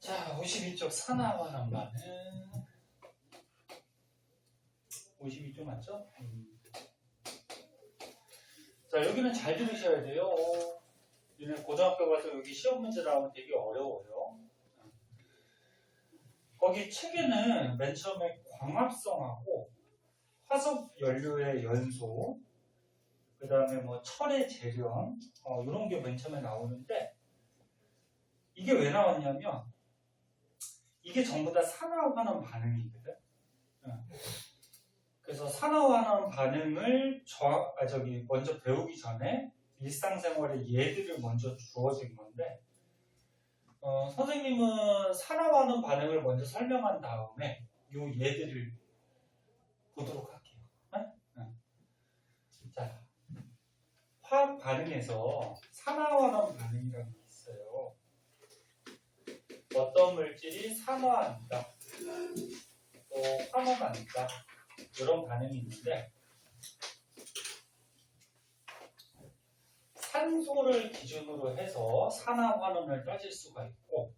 자, 52쪽 산화환원 반응. 52쪽 맞죠? 자, 여기는 잘 들으셔야 돼요. 얘는 고등학교 가서 여기 시험 문제 나오면 되게 어려워요. 거기 책에는 맨 처음에 광합성하고 화석 연료의 연소, 그 다음에 뭐 철의 재련, 이런 게 맨 처음에 나오는데, 이게 왜 나왔냐면, 이게 전부 다 산화환원 반응이거든. 그래서 산화환원 반응을 먼저 배우기 전에 일상생활의 예들을 먼저 주어진 건데, 선생님은 산화환원 반응을 먼저 설명한 다음에 이 예들을 보도록 할게요. 자, 화학 반응에서 산화환원 반응이라는 게 있어요. 어떤 물질이 산화한다, 또 환원한다, 이런 반응이 있는데, 산소를 기준으로 해서 산화환원을 따질 수가 있고,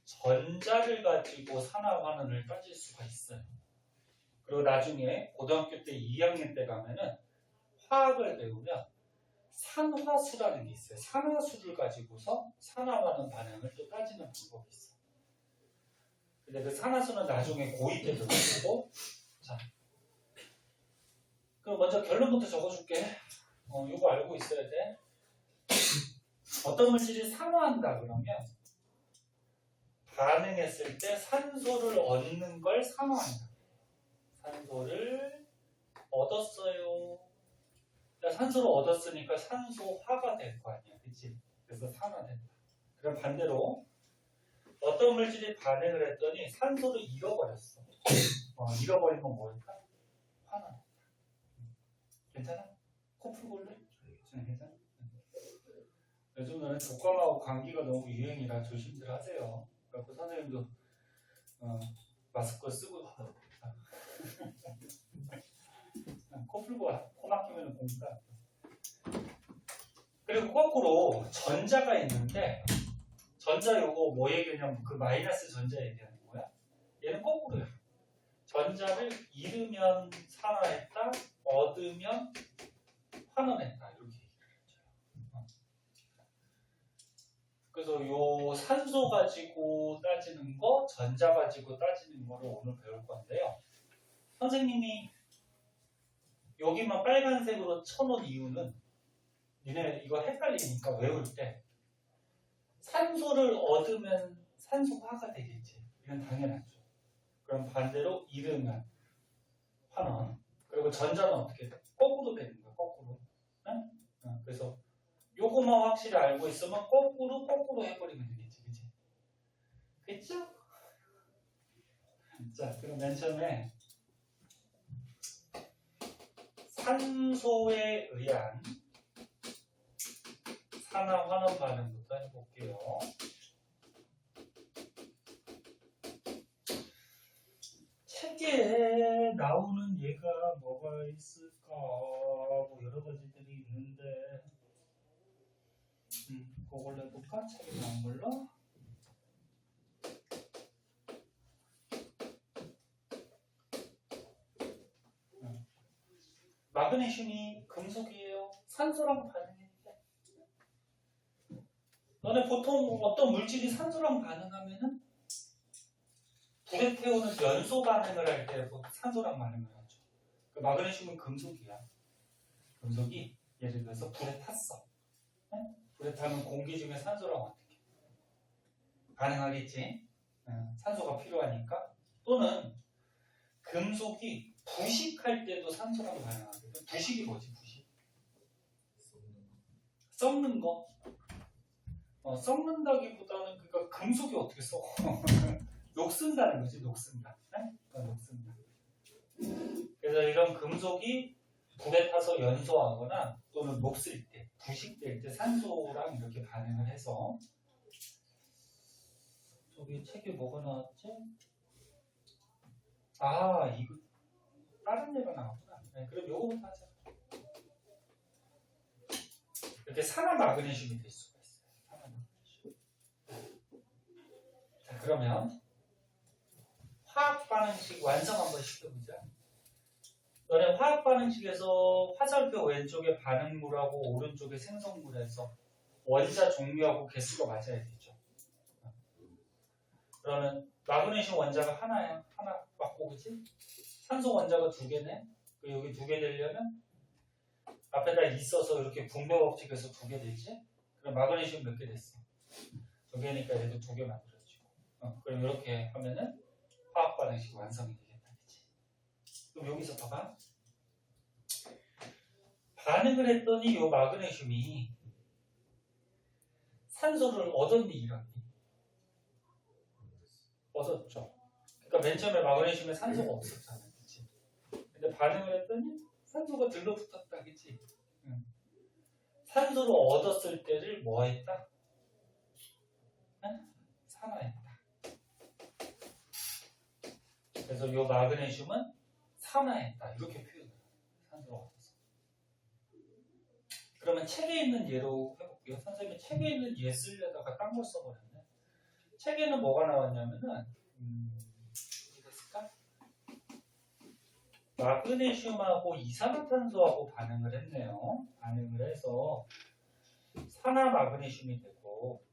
전자를 가지고 산화환원을 따질 수가 있어요. 그리고 나중에 고등학교 때 2학년 때 가면은 화학을 배우면 산화수라는 게 있어요. 산화수를 가지고서 산화환원 반응을 또 따지는 방법이 있어요. 근데 그 산화수는 나중에 고2 때 배우고, 자, 그럼 먼저 결론부터 적어줄게. 이거 알고 있어야 돼. 어떤 물질이 산화한다 그러면 반응했을 때 산소를 얻는 걸 산화한다. 산소를 얻었어요. 산소를 얻었으니까 산소화가 될 거 아니야, 그치? 그래서 산화된다. 그럼 반대로 어떤 물질이 반응을 했더니 산소를 잃어버렸어. 잃어버리면 뭘까? 화나. 괜찮아? 코 풀고 올래? 괜찮아? 요즘은 독감하고 감기가 너무 유행이라 조심들 하세요. 그래서 선생님도 마스크 쓰고 코 풀고 코 막히면 공기가. 그리고 거꾸로 전자가 있는데, 전자 요거 뭐 얘기냐면 그 마이너스 전자 얘기하는 거야. 얘는 거꾸로야. 전자를 잃으면 산화했다, 얻으면 환원했다, 이렇게 얘기를 해줘요. 그래서 요 산소 가지고 따지는 거, 전자 가지고 따지는 거를 오늘 배울 건데요. 선생님이 여기만 빨간색으로 쳐놓은 이유는 니네 이거 헷갈리니까 외울 때 산소를 얻으면 산소화가 되겠지. 이건 당연하죠. 그럼 반대로 잃으면 환원. 그리고 전자는 어떻게 돼? 거꾸로 되는 거야. 거꾸로. 응? 그래서 요거만 확실히 알고 있으면 거꾸로 해버리면 되겠지. 그치? 그쵸? 자, 그럼 맨 처음에 산소에 의한 산화환원 반응부터 해볼게요. 책에 나오는 얘가 뭐가 있을까? 뭐 여러 가지들이 있는데, 그걸로 해볼까? 책에 나온 걸로. 마그네슘이 금속이에요. 산소랑 반응했대. 너네 보통 어떤 물질이 산소랑 반응하면은 불에 태우는 연소 반응을 할 때 산소랑 반응을 하죠. 그 마그네슘은 금속이야. 금속이 예를 들어서 불에 탔어. 네? 불에 타면 공기 중에 산소랑 어떻게 반응하겠지? 산소가 필요하니까. 또는 금속이 부식할 때도 산소랑 반응하거든. 부식이 뭐지? 부식? 썩는 거. 썩는다기보다는 그러니까 금속이 어떻게 썩어? 녹슨다는 거지. 녹슨다. 네? 녹슨다. 그래서 이런 금속이 불에 타서 연소하거나 또는 녹슬 때, 부식될 때 산소랑 이렇게 반응을 해서. 저기 책에 뭐가 나왔지? 이거 다른 예가 나왔구나. 네, 그럼 요거부터 하자. 이렇게 산화 마그네슘이 될 수가 있어요. 산화 마그네슘. 그러면 화학 반응식 완성 한번 시켜보자. 너네 화학 반응식에서 화살표 왼쪽에 반응물하고 오른쪽에 생성물에서 원자 종류하고 개수가 맞아야 되죠. 그러면 마그네슘 원자가 하나야. 하나 맞고, 그치? 산소 원자가 두 개네. 여기 두 개 되려면 앞에다 있어서 이렇게 분배 법칙에서 두 개 되지? 그럼 마그네슘 몇 개 됐어? 두 개니까 얘도 두 개 만들어지고. 그럼 이렇게 하면은 화학 반응식 완성이 되겠다, 그치? 그럼 여기서 봐봐. 반응을 했더니 이 마그네슘이 산소를 얻었니, 잃었니? 얻었죠. 그러니까 맨 처음에 마그네슘에 산소가 없었잖아, 그치? 근데 반응을 했더니 산소가 들러붙었다, 그치? 산소를 얻었을 때를 뭐 했다? 산화했다. 그래서 이 마그네슘은 산화했다. 이렇게 표현을 해요. 산소를 얻어서. 그러면 책에 있는 예로 해볼게요. 선생님이 책에 있는 예 쓰려다가 딴 걸 써버렸네. 책에는 뭐가 나왔냐면은 어디 됐을까? 마그네슘하고 이산화탄소하고 반응을 했네요. 반응을 해서 산화 마그네슘이 되고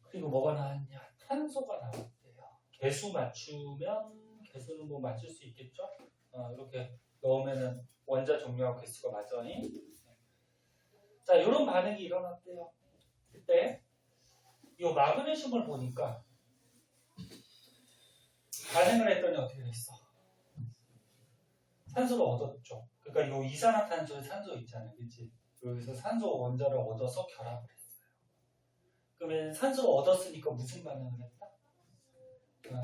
그리고 뭐가 나왔냐? 탄소가 나왔대요. 개수 맞추면 개수는 뭐 맞출 수 있겠죠? 이렇게 넣으면은 원자 종류하고 개수가 맞아니? 자, 이런 반응이 일어났대요. 그때 이 마그네슘을 보니까 반응을 했더니 어떻게 됐어? 산소를 얻었죠. 그러니까 이 이산화탄소에 산소 있잖아요, 그렇지? 여기서 산소 원자를 얻어서 결합을 했어요. 그러면 산소를 얻었으니까 무슨 반응을 했다?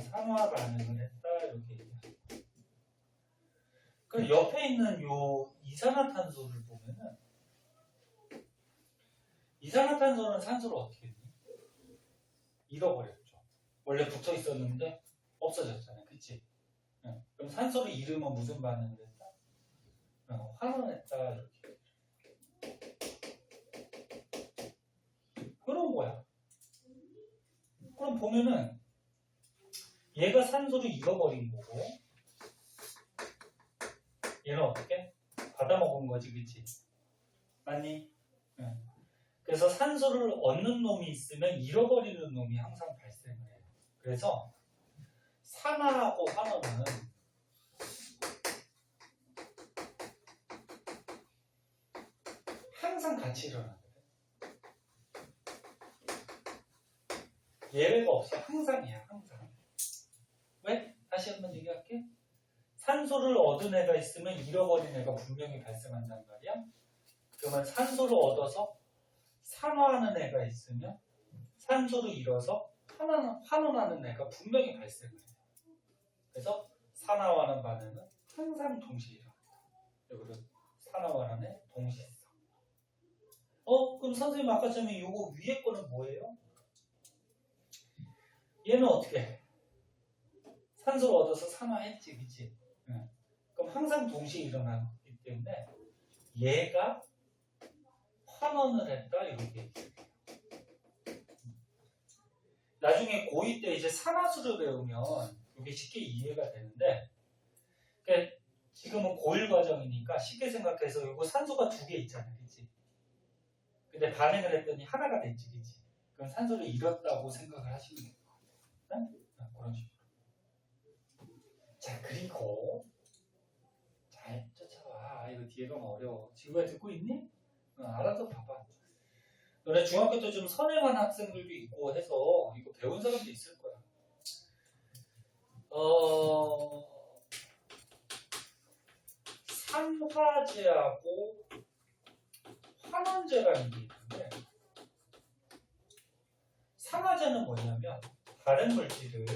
산화 반응을 했다 이렇게 얘기해요. 그럼 옆에 있는 요 이산화탄소를 보면은 이산화탄소는 산소를 어떻게 했니? 잃어버렸죠. 원래 붙어 있었는데 없어졌잖아요, 그치? 그럼 산소를 잃으면 무슨 반응을 했다? 환원했다 이렇게. 그런 거야. 그럼 보면은 얘가 산소를 잃어버린 거고 얘는 어떻게? 받아먹은 거지, 그치? 맞니? 그래서 산소를 얻는 놈이 있으면 잃어버리는 놈이 항상 발생을 해요. 그래서 산화하고 환원은 항상 같이 일어나거든. 예외가 없어. 항상이야, 항상. 왜? 다시 한번 얘기할게. 산소를 얻은 애가 있으면 잃어버린 애가 분명히 발생한단 말이야. 그러면 산소를 얻어서 산화하는 애가 있으면 산소를 잃어서 환원하는 애가 분명히 발생을 해요. 그래서 산화하는 반응은 항상 동시에 일어난다. 여기로 산화하는 동시에성. 그럼 선생님 아까처럼 요거 위에 거는 뭐예요? 얘는 어떻게 해? 산소를 얻어서 산화했지, 그치? 그럼 항상 동시에 일어나기 때문에 얘가 환원을 했다 이렇게 얘기해요. 나중에 고2 때 이제 산화수를 배우면 이게 쉽게 이해가 되는데 그러니까 지금은 고1 과정이니까 쉽게 생각해서 이거 산소가 두 개 있잖아요, 그치? 근데 반응을 했더니 하나가 됐지, 그치? 그럼 산소를 잃었다고 생각을 하시면 돼요. 그런 식으로. 자, 그리고 잘 쫓아와. 이거 뒤에 가면 어려워. 지구야 듣고 있니? 알아서 봐봐. 너네 중학교 때 좀 선행한 학생들도 있고 해서 이거 배운 사람도 있을 거야. 산화제하고 환원제라는 게 있는데 산화제는 뭐냐면 다른 물질을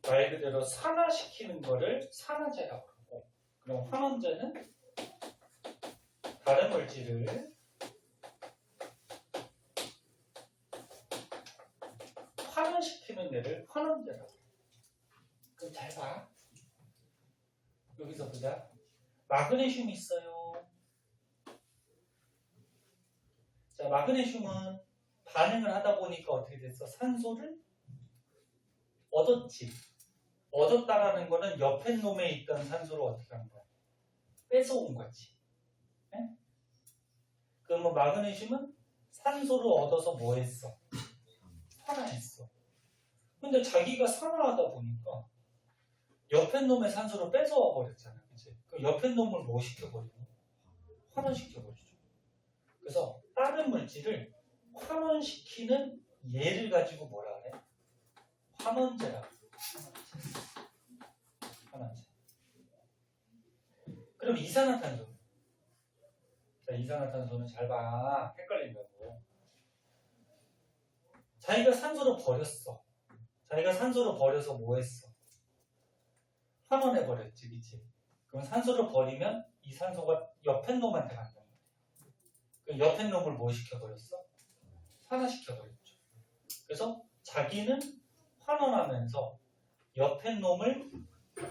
말 그대로 산화시키는 거를 산화제라고 그러고 그럼 환원제는 다른 물질을 환원시키는 애를 환원제라고 해요. 그럼 잘 봐. 여기서 보자. 마그네슘이 있어요. 자, 마그네슘은 반응을 하다 보니까 어떻게 됐어? 산소를 얻었지. 얻었다라는 거는 옆에 놈에 있던 산소를 어떻게 한 거야? 뺏어온 거지. 네? 그러면 마그네슘은 산소를 얻어서 뭐 했어? 산화했어. 근데 자기가 산화하다 보니까 옆에 놈의 산소를 뺏어와 버렸잖아. 그치? 그 옆에 놈을 뭐 시켜버리냐? 환원시켜버리죠. 그래서 다른 물질을 환원시키는 얘를 가지고 뭐라 그래? 환원제라고. 환원제. 그럼 이산화탄소. 자, 이산화탄소는 잘 봐. 헷갈린다고. 자기가 산소를 버렸어. 자기가 산소를 버려서 뭐 했어? 환원해버렸지, 그치? 그럼 산소를 버리면 이 산소가 옆에 놈한테 간단 말이야. 그 옆에 놈을 뭐 시켜버렸어? 산화시켜버렸죠. 그래서 자기는 환원하면서 옆에 놈을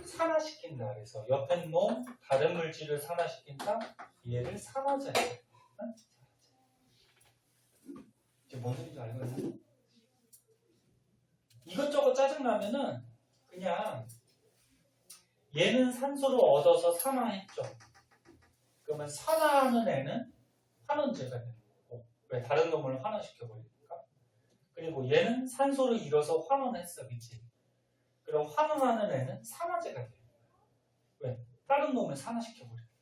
산화시킨다. 그래서 옆에 놈, 다른 물질을 산화시킨다. 얘를 산화제. 응? 이제 뭔 소리인지 알고 있나? 이것저것 짜증나면은 그냥 얘는 산소를 얻어서 산화했죠. 그러면 산화하는 애는 환원제가 되는 거고, 왜 다른 놈을 환원시켜버리니까. 그리고 얘는 산소를 잃어서 환원했어, 그치? 그럼 환원하는 애는 산화제가 돼요. 왜? 다른 놈을 산화시켜버리니까.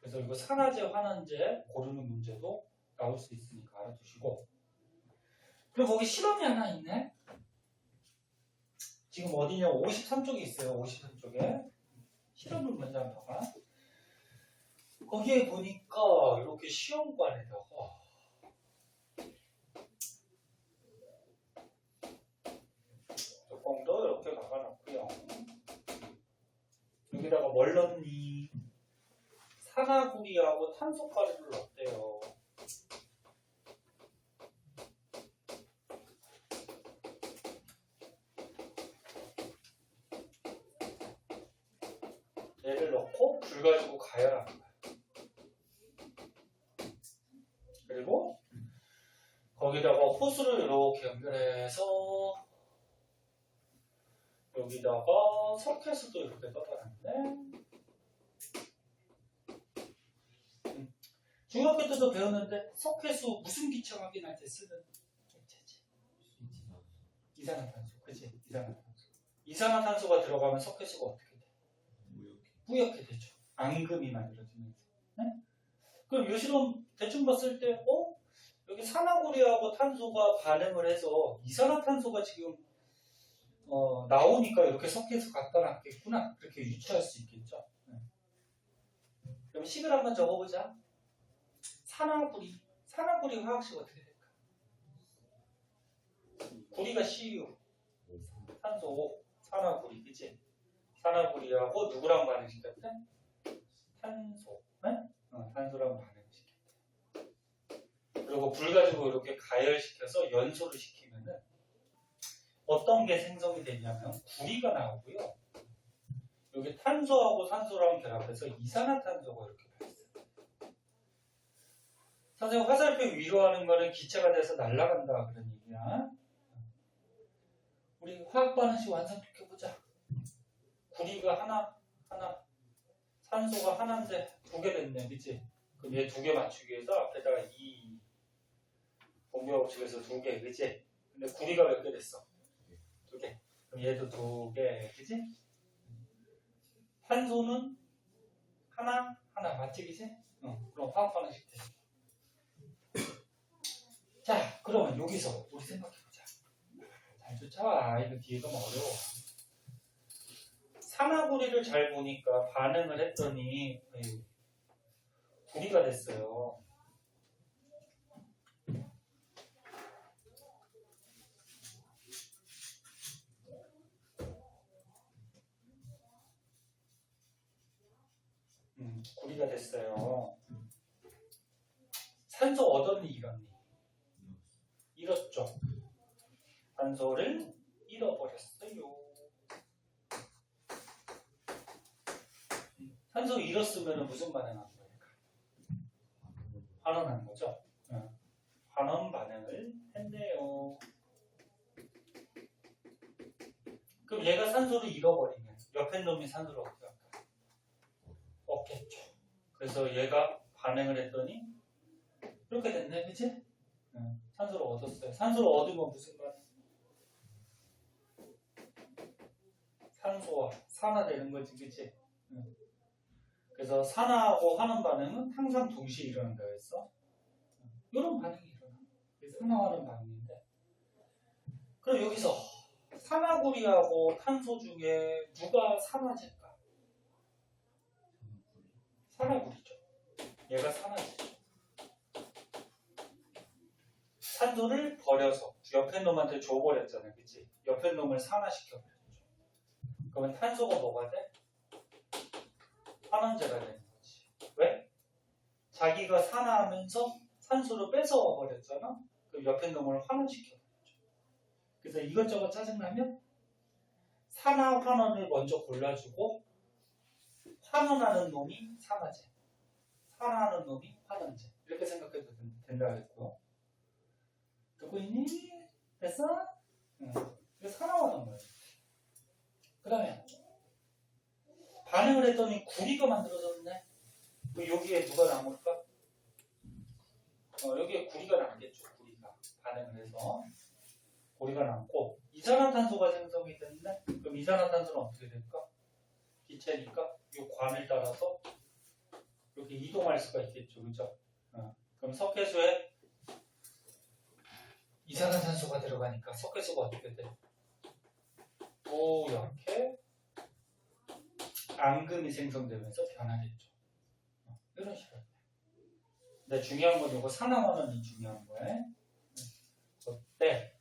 그래서 이거 산화제, 환원제 고르는 문제도 나올 수 있으니까 알아두시고. 그리고 거기 실험이 하나 있네. 지금 어디냐? 53쪽에 있어요. 53쪽에. 실험을 먼저 한번 봐봐. 거기에 보니까 이렇게 시험관에다가 뚜껑도 이렇게 박아놨고요. 여기다가 뭘 넣니? 산화구리하고 탄소가루를 넣었대요. 얘를 넣고 불 가지고 가열하는 거야. 그리고 거기다가 호스를 이렇게 연결해서 여기다가 석회수도 이렇게 떠다놨네. 중학교 때도 배웠는데 석회수 무슨 기체 확인할 때 쓰는 기체지? 이산화탄소. 그치? 이산화탄소. 이산화탄소가 들어가면 석회수가 어떻게 돼? 뿌옇게 되죠. 앙금이 만들어지면서. 네? 그럼 요 실험 대충 봤을 때 여기 산화구리하고 탄소가 반응을 해서 이산화탄소가 지금 나오니까 이렇게 석회수 갖다 놨겠구나. 그렇게 유추할 수 있겠죠. 네. 그럼 식을 한번 적어보자. 산화구리. 산화구리 화학식 어떻게 될까? 구리가 CU. 탄소 O. 산화구리. 그치? 산화구리하고 누구랑 반응시켰대? 탄소. 네? 탄소랑 반응시켰대. 그리고 불 가지고 이렇게 가열시켜서 연소를 시키면은 어떤 게 생성이 되냐면 구리가 나오고요. 여기 탄소하고 산소랑 결합해서 이산화탄소가 이렇게 발생. 선생님 화살표 위로 하는 거는 기체가 돼서 날아간다 그런 얘기야. 우리 화학 반응식 완성시켜보자. 구리가 하나, 산소가 하나인데 두 개 됐네, 그치? 그럼 얘 두 개 맞추기 위해서 앞에다가 이 공명법칙에서 두 개, 그치? 근데 구리가 몇 개 됐어? 두 개. 그럼 얘도 두 개, 그치? 탄소는 하나, 맞지, 그치? 그럼 화학 반응식 돼. 자, 그러면 여기서 우리 생각해보자. 잘 쫓아와. 이거 뒤에 가면 어려워. 산화구리를 잘 보니까 반응을 했더니 구리가 됐어요. 구리가 됐어요. 산소 얻었니 잃었니? 잃었죠. 산소를 잃어버렸어요. 산소 잃었으면 무슨 반응하는 거예요? 환원하는 거죠. 환원 반응을 했네요. 그럼 얘가 산소를 잃어버리면 옆에 놈이 산소를 어떻게 할까? 얻겠죠. 그래서 얘가 반응을 했더니 이렇게 됐네, 그치? 산소를 얻었어요. 산소를 얻으면 무슨 반응? 산소와 산화되는 거지, 그치? 그래서 산화하고 환원 반응은 항상 동시에 일어난다고 했어. 이런 반응이 일어나. 산화하는 반응인데. 그럼 여기서 산화구리하고 탄소 중에 누가 산화제일까? 산화구리죠. 얘가 산화제죠. 산소를 버려서 옆에 놈한테 줘버렸잖아요. 그치? 옆에 놈을 산화시켜버렸죠. 그러면 탄소가 뭐가 돼? 환원제가 되는 거지. 왜? 자기가 산화하면서 산소를 뺏어와 버렸잖아. 그럼 옆에 놈을 환원시켜버렸죠. 그래서 이것저것 짜증나면 산화 환원을 먼저 골라주고 환원하는 놈이 산화제, 산화하는 놈이 환원제. 이렇게 생각해도 된다고 했고요. 듣고 있니? 됐어? 응. 이게 산화하는 거예요. 그 다음에 반응을 했더니 구리가 만들어졌네. 그럼 여기에 누가 남을까? 여기에 구리가 남겠죠. 구리가 반응을 해서 구리가 남고 이산화탄소가 생성이 됐는데 그럼 이산화탄소는 어떻게 될까? 기체니까 이 관을 따라서 이렇게 이동할 수가 있겠죠. 그죠? 그럼 석회수에 이산화탄소가 들어가니까 석회수가 어떻게 돼? 이렇게 앙금이 생성되면서 변하겠죠. 이런 식으로. 근데 중요한 건 이거 산화환원이 중요한 거예요. 그때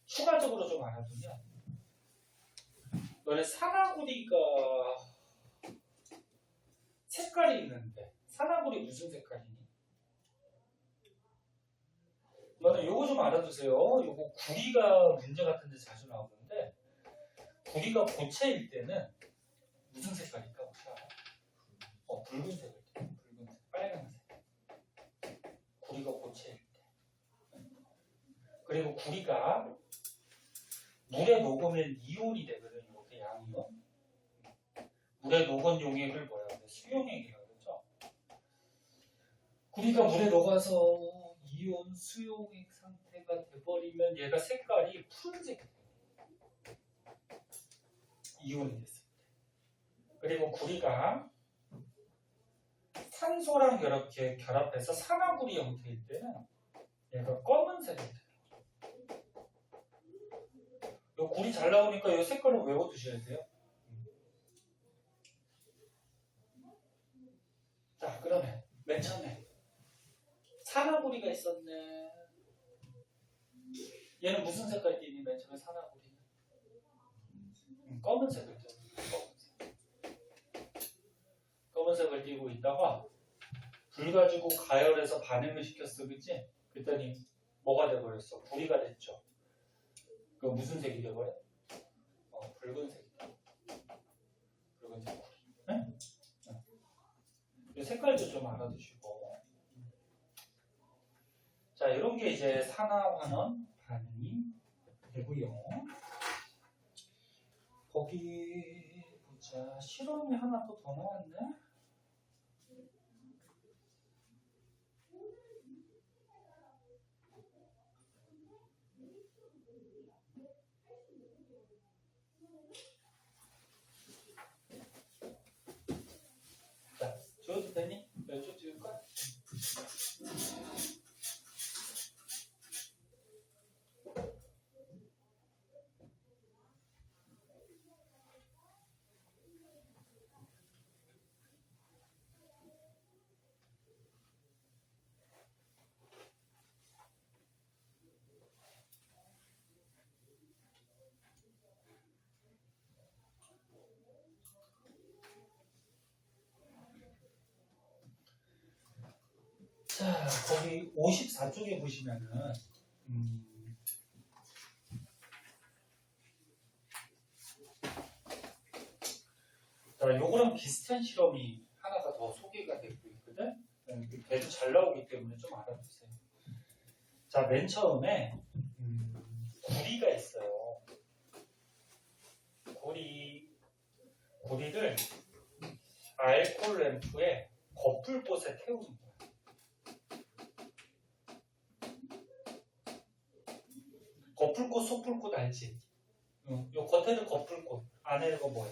추가적으로 좀 알아두면 너네 산화구리가 색깔이 있는데 산화구리 무슨 색깔이니? 너는 요거 좀 알아두세요. 요거 구리가 문제 같은 데 자주 나오는데 구리가 고체일 때는 무슨 색깔일까? 혹시 알아? 붉은색일 때. 붉은색. 빨간색. 구리가 고체일 때. 그리고 구리가 물에 녹으면 이온이 되거든요. 이렇게 양이온. 물에 녹은 용액을 뭐라 그래? 수용액이라고 그러죠. 구리가 물에 녹아서 이온 수용액 상태가 돼버리면 얘가 색깔이 푸른색이 돼요. 이온이 됐을 때. 그리고 구리가 산소랑 이렇게 결합해서 산화구리 형태일 때는 얘가 검은색이 돼요. 요 구리 잘 나오니까 요 색깔을 외워두셔야 돼요. 자, 그러면 맨 처음에 산화구리가 있었네. 얘는 무슨 색깔 띠니? 맨 처음에 산화구리는 검은색을 띠죠. 검은색을 띠고 있다가 불 가지고 가열해서 반응을 시켰어, 그치? 그랬더니 뭐가 돼버렸어? 구리가 됐죠. 그 무슨 색이 돼버려? 붉은색. 붉은색 구리. 네? 이 색깔도 좀 알아두시고. 자, 이런 게 이제 산화환원 반응이 되고요. 거기 보자. 실험이 하나 또 더 나왔네. 자, 줘도 되니? 몇 초 찍을까? 자, 거기 54쪽에 보시면은 자, 자, 요거랑 비슷한 실험이 하나가 더 소개가 되고 있거든. 걔도 잘 나오기 때문에 좀 알아두세요. 자, 맨 처음에 구리가 있어요. 구리를 알코올 램프에 거풀꽃에 태우는 거야. 거풀꽃, 속풀꽃 알지? 요 겉에는 거풀꽃, 안에가 뭐야?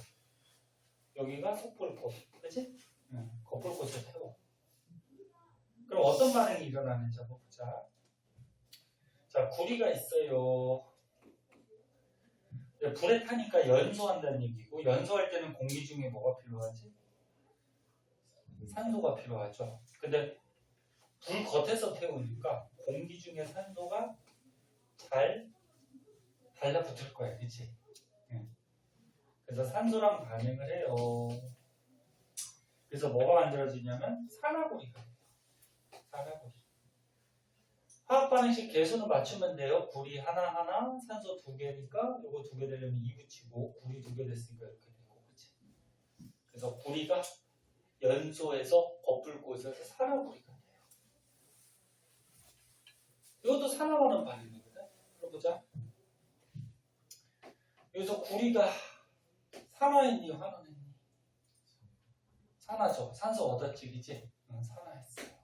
여기가 속풀꽃, 그치? 거풀꽃에 태워. 그럼 어떤 반응이 일어나는지 한번 보자. 자, 구리가 있어요. 불에 타니까 연소한다는 얘기고, 연소할 때는 공기 중에 뭐가 필요하지? 산소가 필요하죠. 근데 불 겉에서 태우니까 공기 중에 산소가 잘 달라붙을 거야, 그치? 그래서 산소랑 반응을 해요. 그래서 뭐가 만들어지냐면 산화구리가 돼요. 산화구리. 화학 반응식 개수는 맞추면 돼요. 구리 하나하나, 산소 2개니까 요거 2개 되려면 2 붙이고, 구리 2개 됐으니까 이렇게 되고, 그치? 그래서 구리가 연소해서 거풀꽃에서 산화구리가 돼요. 이것도 산화하는 반응이거든. 그럼 보자. 여기서 구리가 산화했니, 환원했니? 산화죠. 산소 얻었지, 그치? 산화했어요.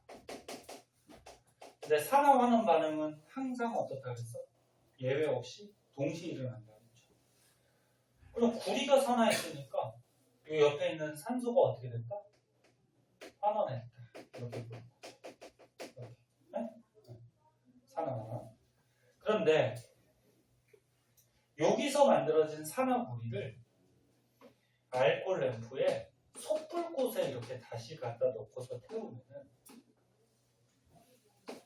근데 산화하는 반응은 항상 어떻다 그랬어? 예외 없이 동시에 일어난다 그랬죠. 그럼 구리가 산화했으니까 이 옆에 있는 산소가 어떻게 됐다? 환원했다. 이렇게 보인다. 이렇게. 네? 산화. 그런데 여기서 만들어진 산화구리를 알코올 램프에 솥불꽃에 이렇게 다시 갖다 놓고서 태우면은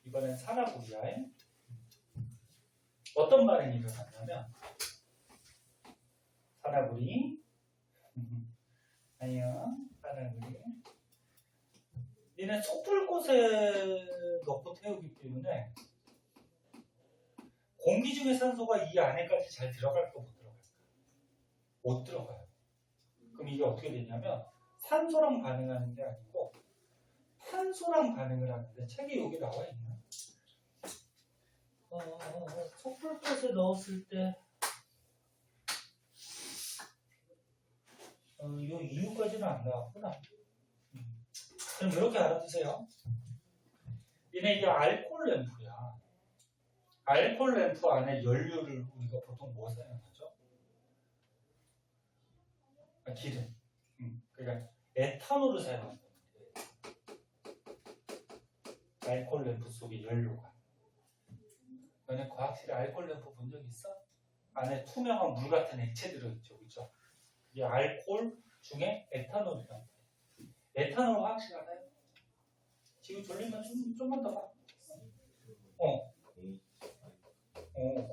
이번엔 산화구리야. 어떤 반응이 일어났냐면 산화구리 아니요 산화구리 얘는 솥불꽃에 넣고 태우기 때문에 공기 중에 산소가 이 안에까지 잘 들어갈까 못 들어갈까? 못 들어가요. 그럼 이게 어떻게 되냐면 산소랑 반응하는 게 아니고 탄소랑 반응을 하는데 책이 여기 나와 있나? 솥불꽃에 넣었을 때 이 이유까지는 안 나왔구나. 그럼 이렇게 알아두세요. 얘네 이게 알코올 램프야. 알코올 램프 안에 연료를 우리가 보통 뭐 사용하죠? 기름. 그러니까 에탄올을 사용한다. 알코올 램프 속에 연료가. 너네 과학실에 알코올 램프 본 적 있어? 안에 투명한 물 같은 액체 들어있죠, 그렇죠? 이게 알코올 중에 에탄올이란 말이에요. 에탄올 화학식 알아요? 지금 졸리면 좀만 더 봐.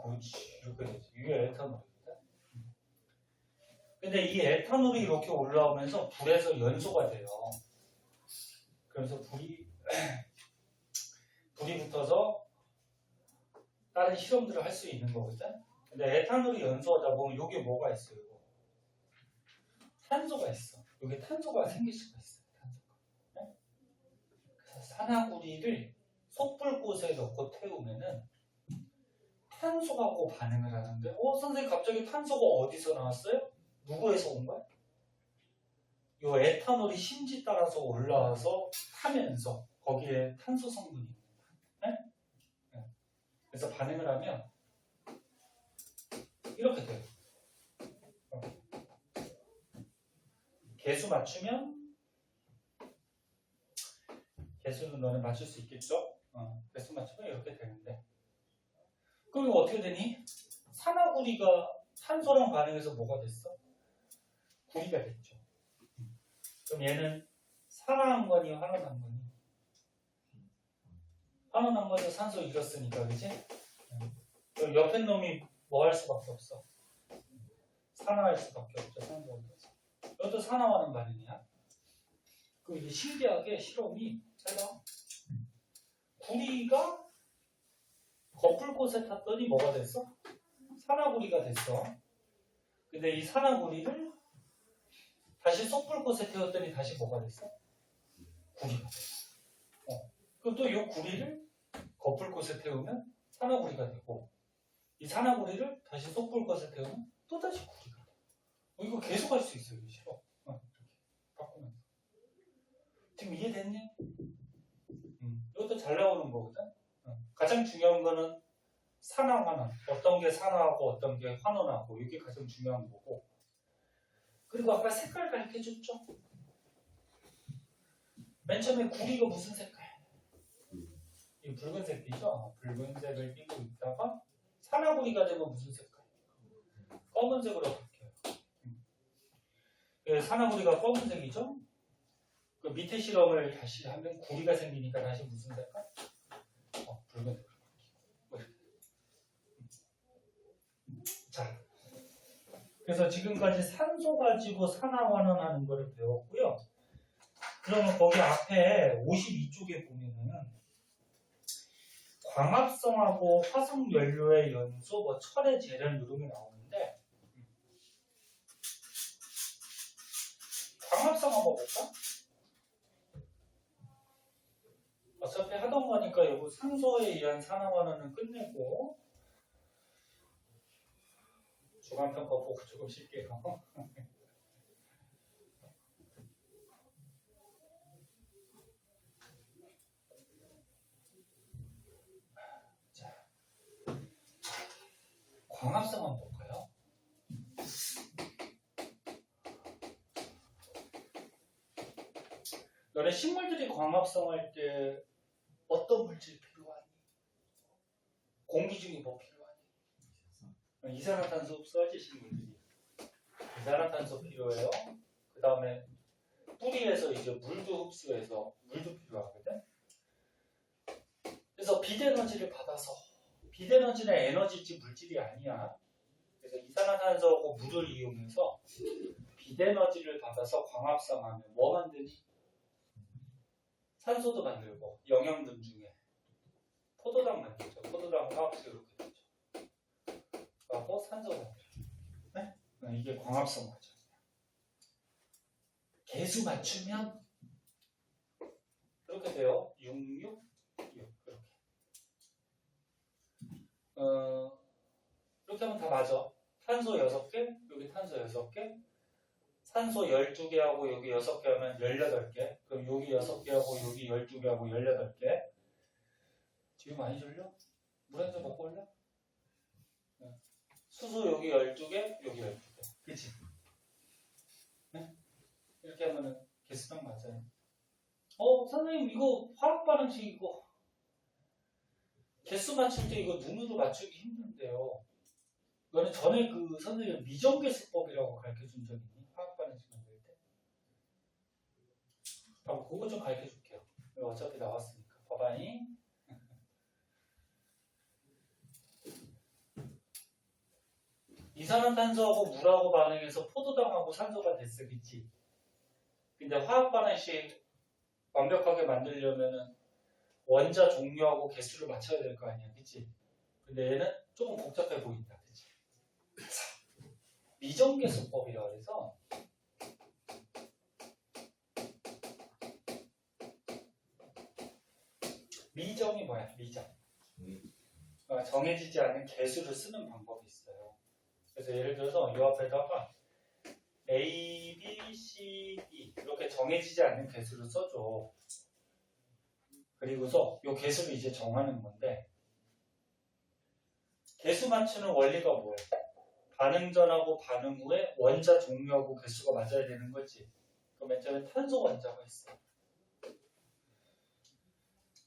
그렇지. 이렇게 되지. 이게 에탄올입니다. 근데 이 에탄올이 이렇게 올라오면서 불에서 연소가 돼요. 그래서 불이 붙어서 다른 실험들을 할 수 있는 거거든. 근데 에탄올이 연소하다 보면 여기에 뭐가 있어요? 탄소가 있어. 여기 탄소가 생길 수가 있어요. 탄소가. 네? 그래서 산화구리를 솥불꽃에 넣고 태우면은 탄소하고 반응을 하는데, 선생님 갑자기 탄소가 어디서 나왔어요? 누구에서 온 거야? 이 에탄올이 심지 따라서 올라와서 타면서 거기에 탄소 성분이 있는 거야. 네? 네. 그래서 반응을 하면 이렇게 돼요. 개수 맞추면 개수는 너네 맞출 수 있겠죠? 개수 맞추면 이렇게 되는데 그럼 이거 어떻게 되니? 산화구리가 탄소랑 반응해서 뭐가 됐어? 구리가 됐죠. 그럼 얘는 산화한 거니 환원한 거니? 환원한 거니 산소 잃었으니까 그치? 그럼 옆에 놈이 뭐 할 수밖에 없어? 산화할 수밖에 없죠. 산소 얻어서. 이것도 산화하는 반응이야. 그럼 이게 신기하게 실험이 잘 나와. 구리가 거풀꽃에 탔더니 뭐가 됐어? 산화구리가 됐어. 근데 이 산화구리를 다시 쏙불 곳에 태웠더니 다시 뭐가 됐어? 구리가 됐어. 그럼 또 이 구리를 거풀 곳에 태우면 산화구리가 되고, 이 산화구리를 다시 쏙불 곳에 태우면 또 다시 구리가 돼. 이거 계속 할 수 있어요. 이거 이렇게 바꾸면. 지금 이해됐니? 이것도 잘 나오는 거거든. 가장 중요한 거는 산화, 환원. 어떤 게 산화하고 어떤 게 환원하고, 이게 가장 중요한 거고. 그리고 아까 색깔 가르쳐줬죠? 맨 처음에 구리가 무슨 색깔? 이 붉은색이죠? 붉은색을 띠고 있다가 산화구리가 되면 무슨 색깔? 검은색으로 바뀌어요. 산화구리가 검은색이죠? 그 밑에 실험을 다시 하면 구리가 생기니까 다시 무슨 색깔? 붉은색으로 바뀌고. 자, 그래서 지금까지 산소 가지고 산화환원하는 거를 배웠고요. 그러면 거기 앞에 52쪽에 보면은 광합성하고 화석연료의 연소, 뭐 철의 재련 이런 게 나오는데, 광합성 한번 볼까? 어차피 하던 거니까 이거 산소에 의한 산화환원은 끝내고 주관평가 보고 조금 쉴게요. 자, 광합성 한번 볼까요? 너네 식물들이 광합성할 때 어떤 물질이 필요하니? 공기 중에 뭐 필요하니? 이산화탄소 흡수하지 식물들이. 이산화탄소 필요해요. 그 다음에 뿌리에서 이제 물도 흡수해서 물도 필요하거든. 그래서 비대에너지를 받아서, 비대에너지는 에너지지 물질이 아니야. 그래서 이산화탄소하고 물을 이용해서 비대에너지를 받아서 광합성하면 뭐 만드니? 산소도 만들고, 영양분 중에 포도당 만들죠. 포도당 화학식 이렇게 되죠. 하고 산소 만들죠. 네? 이게 광합성 과정이야. 개수 맞추면 이렇게 돼요. 6, 6, 6 이렇게. 이렇게 하면 다 맞아. 탄소 6개, 여기 탄소 6개, 산소 12개하고 여기 6개 하면 18개. 그럼 여기 6개하고 여기 12개하고 18개. 지금 많이 졸려? 물 한 잔 먹고 올래? 네. 수소 여기 12개, 여기 12개. 그치? 네? 이렇게 하면은 개수당 맞아요. 선생님 이거 화학 반응식 이거 개수 맞출 때 이거 눈으로 맞추기 힘든데요. 너는 전에 그 선생님 미정계수법이라고 가르쳐준 적 있니? 화학 반응식 만들 때? 그거 좀 가르쳐줄게요. 이거 어차피 나왔으니까. 봐봐잉. 이산화탄소하고 물하고 반응해서 포도당하고 산소가 됐어, 그치? 근데 화학 반응식 완벽하게 만들려면은 원자 종류하고 개수를 맞춰야 될 거 아니야, 그치? 근데 얘는 조금 복잡해 보인다, 그치? 미정계수법이라고 해서 미정이 뭐야? 미정. 정해지지 않은 개수를 쓰는 방법이 있어요. 그래서 예를 들어서 이 앞에다가 A, B, C, D 이렇게 정해지지 않는 개수를 써줘. 그리고서 이 개수를 이제 정하는 건데 개수 맞추는 원리가 뭐예요? 반응 전하고 반응 후에 원자 종류하고 개수가 맞아야 되는 거지. 그럼 맨 처음에 탄소 원자가 있어.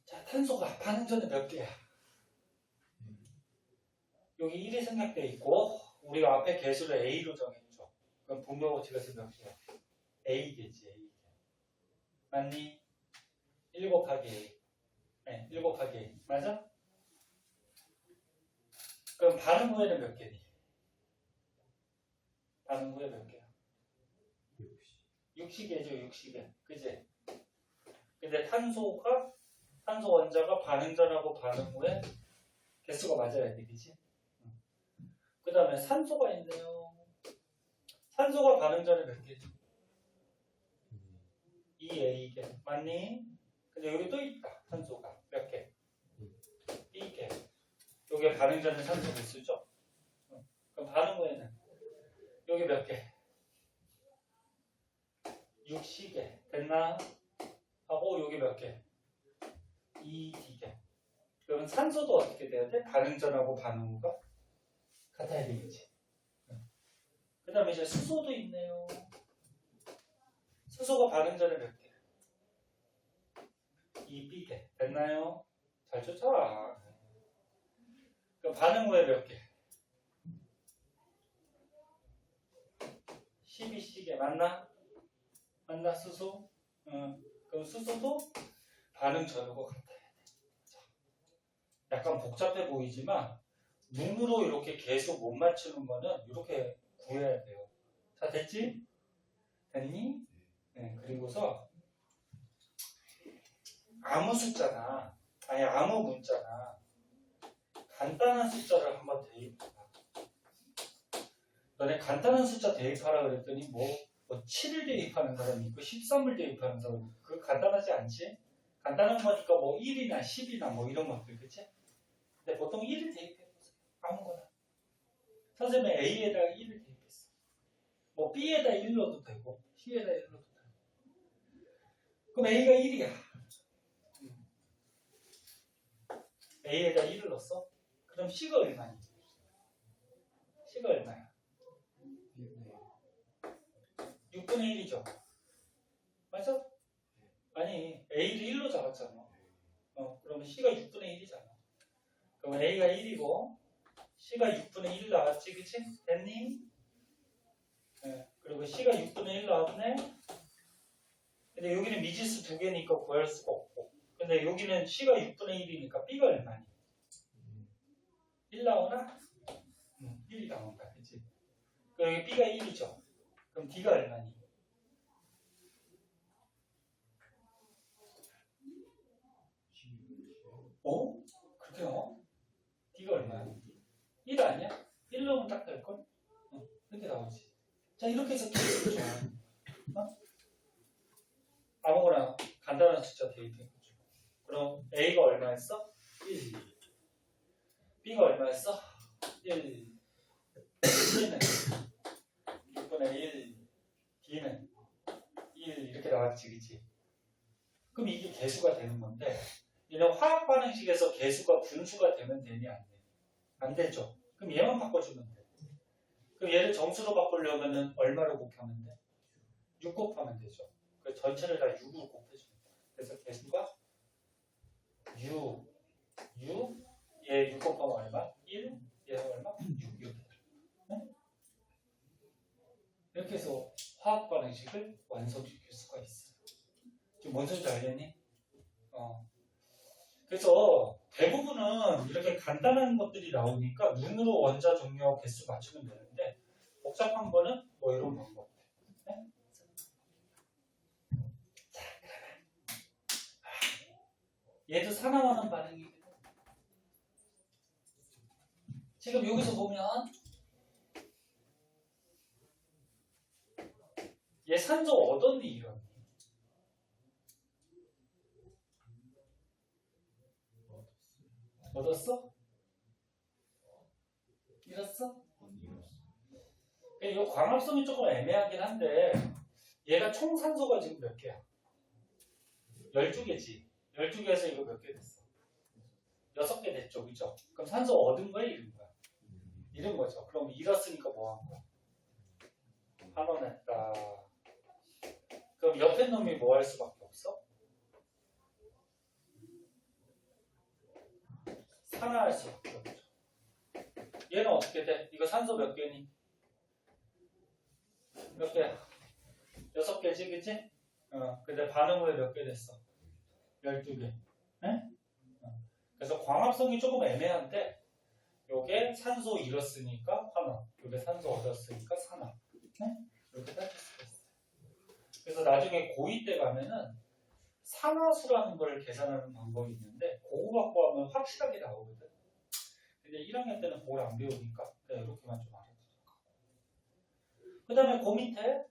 자, 탄소가 반응 전에 몇 개야? 여기 1이 생략되어 있고 우리가 앞에 개수를 A로 정했죠. 그럼 분모하고 집에서 몇 개야? A 되지. A. 맞니? 1 곱하기 A. 네, 1 곱하기 A. 맞아? 그럼 반응 후에는 몇 개니? 반응 후에 몇 개야? 60개죠, 60개. 그지? 근데 탄소 원자가 반응 전하고 반응 후에 개수가 맞아야 돼, 그치? 그 다음에 산소가 있네요. 산소가 반응 전에 몇 개지? 2A개. 맞니? 근데 여기 또 있다. 산소가. 몇 개? B개. 여기에 반응 전에 산소 개수죠? 그럼 반응 후에는 여기 몇 개? 6C개. 됐나? 하고 여기 몇 개? 2D개. 그러면 산소도 어떻게 돼야 돼? 반응 전하고 반응 후가 같아야 되겠지. 그 다음에 이제 수소도 있네요. 수소가 반응 전에 몇 개? 2B개. 됐나요? 잘 쫓아와. 그럼 반응 후에 몇 개? 12C개. 맞나? 맞나 수소? 그럼 수소도 반응 전하고 같아야 돼. 약간 복잡해 보이지만 눈으로 이렇게 계속 못 맞추는 거는 이렇게 구해야 돼요. 자, 됐지? 됐니? 네, 그리고서 아무 숫자나 아니 아무 문자나 간단한 숫자를 한번 대입해봐. 너네 간단한 숫자 대입하라 그랬더니 뭐 7을 대입하는 사람이 있고 13을 대입하는 사람이 있고 그거 간단하지 않지? 간단한 거니까 뭐 1이나 10이나 뭐 이런 것들 그치? 근데 보통 1을 대입해보세요. 아무거나. 선생님은 A에다가 1을 대입했어. 뭐 B에다 1 넣어도 되고 C에다 1 넣어도 되고. 그럼 A가 1이야. A에다 1을 넣었어? 그럼 C가 얼마니? C가 얼마야? 6분의 1이죠. 맞아? 아니 A를 1로 잡았잖아. 그러면 C가 6분의 1이잖아. 그럼 A가 1이고 C가 6분의 1 나왔지, 그치? 됐니? 네. 그리고 C가 6분의 1 나왔네? 근데 여기는 미지수 두 개니까 구할 수가 없고 근데 여기는 C가 6분의 1이니까 B가 얼마니? 1 나오나? 1이 나온다, 그치? 그럼 여기 B가 1이죠. 그럼 D가 얼마니? 5? 그렇게 나와? D가 얼마야? 1 아니야? 1 넣으면 딱 될걸? 이렇게 나오지. 자, 이렇게 해서 계속 줘. 아무거나 간단한 숫자 대입해가지고. 그럼 A가 얼마였어? 1. B가 얼마였어? 1. C는 6분의 1. D는 1. 이렇게 나왔지, 그치? 그럼 이게 개수가 되는 건데 얘는 화학 반응식에서 개수가 분수가 되면 되니 안 돼? 안 되죠. 그럼 얘만 바꿔주면 돼. 그럼 얘를 정수로 바꾸려면 얼마로 곱하면 돼? 6 곱하면 되죠. 그 전체를 다 6으로 곱해주면 돼. 그래서 개수가 6, 얘 6 곱하면 얼마? 1, 얘 얼마? 6 이렇게 돼. 네? 이렇게 해서 화학 반응식을 완성시킬 수가 있어요. 지금 뭔 소리인지 알겠니? 그래서 대부분은 이렇게 간단한 것들이 나오니까 눈으로 원자 종류 개수 맞추면 되는데 복잡한 거는 뭐 이런 방법. 네? 자, 얘도 산화하는 반응이고 지금 여기서 보면 얘 산소 얻었니 이런? 얻었어? 잃었어? 이 광합성이 조금 애매하긴 한데 얘가 총 산소가 지금 몇 개야? 12개지. 12개에서 이거 몇 개 됐어? 6개 됐죠, 그죠? 그럼 산소 얻은 거야, 잃은 거야? 잃은 거죠. 그럼 잃었으니까 뭐 한 거야? 환원했다. 그럼 옆에 놈이 뭐 할 수밖에 없어? 산화할 수밖에 없죠. 얘는 어떻게 돼? 이거 산소 몇 개니? 몇 개야? 6개지, 그치? 근데 반응 후에 몇 개 됐어? 12개. 네? 그래서 광합성이 조금 애매한데 요게 산소 잃었으니까 환원, 요게 산소 얻었으니까 산화. 네? 이렇게 따질 수가 있어요. 그래서 나중에 고2 때 가면은 산화수라는 걸 계산하는 방법이 있는데 그거 갖고 하면 확실하게 나오거든. 근데 1학년 때는 그걸 안 배우니까 그냥 이렇게만 좀 알아두도록 하고. 그 다음에 그 밑에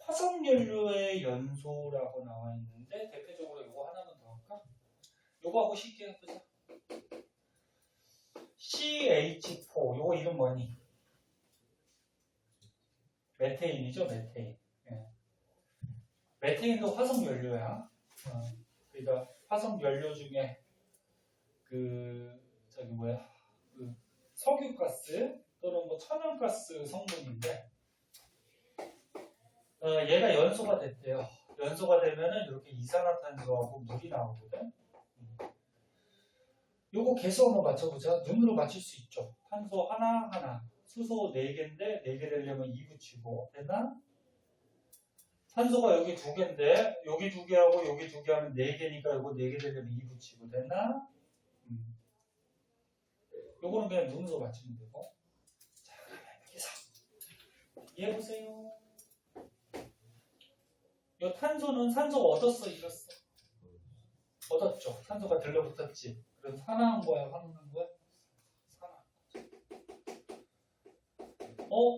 화석연료의 연소라고 나와 있는데 대표적으로 이거 하나만 더 할까? 요거 하고 쉽게 해보자. CH4 요거 이름 뭐니? 메테인이죠, 메테인. 예. 메테인도 화석연료야. 그러니까 화석연료 중에 그 석유가스 또는 뭐 천연가스 성분인데 얘가 연소가 됐대요. 연소가 되면은 이렇게 이산화탄소하고 물이 나오거든. 요거 개수 한번 맞춰보자. 눈으로 맞출 수 있죠. 탄소 하나, 수소 4개인데 4개 되려면 2 붙이고 됐나? 산소가 여기 2개인데 여기 2개하고 여기 2개 하면 4개니까 요거 4개 되려면 2 붙이고 됐나? 요거는 그냥 눈으로 맞추면 되고. 자, 그러면 여기서 이해해보세요. 요 탄소는 산소가 얻었어, 잃었어? 얻었죠. 산소가 들러붙었지. 그래서 산화한 거야, 환원한 거야? 산화.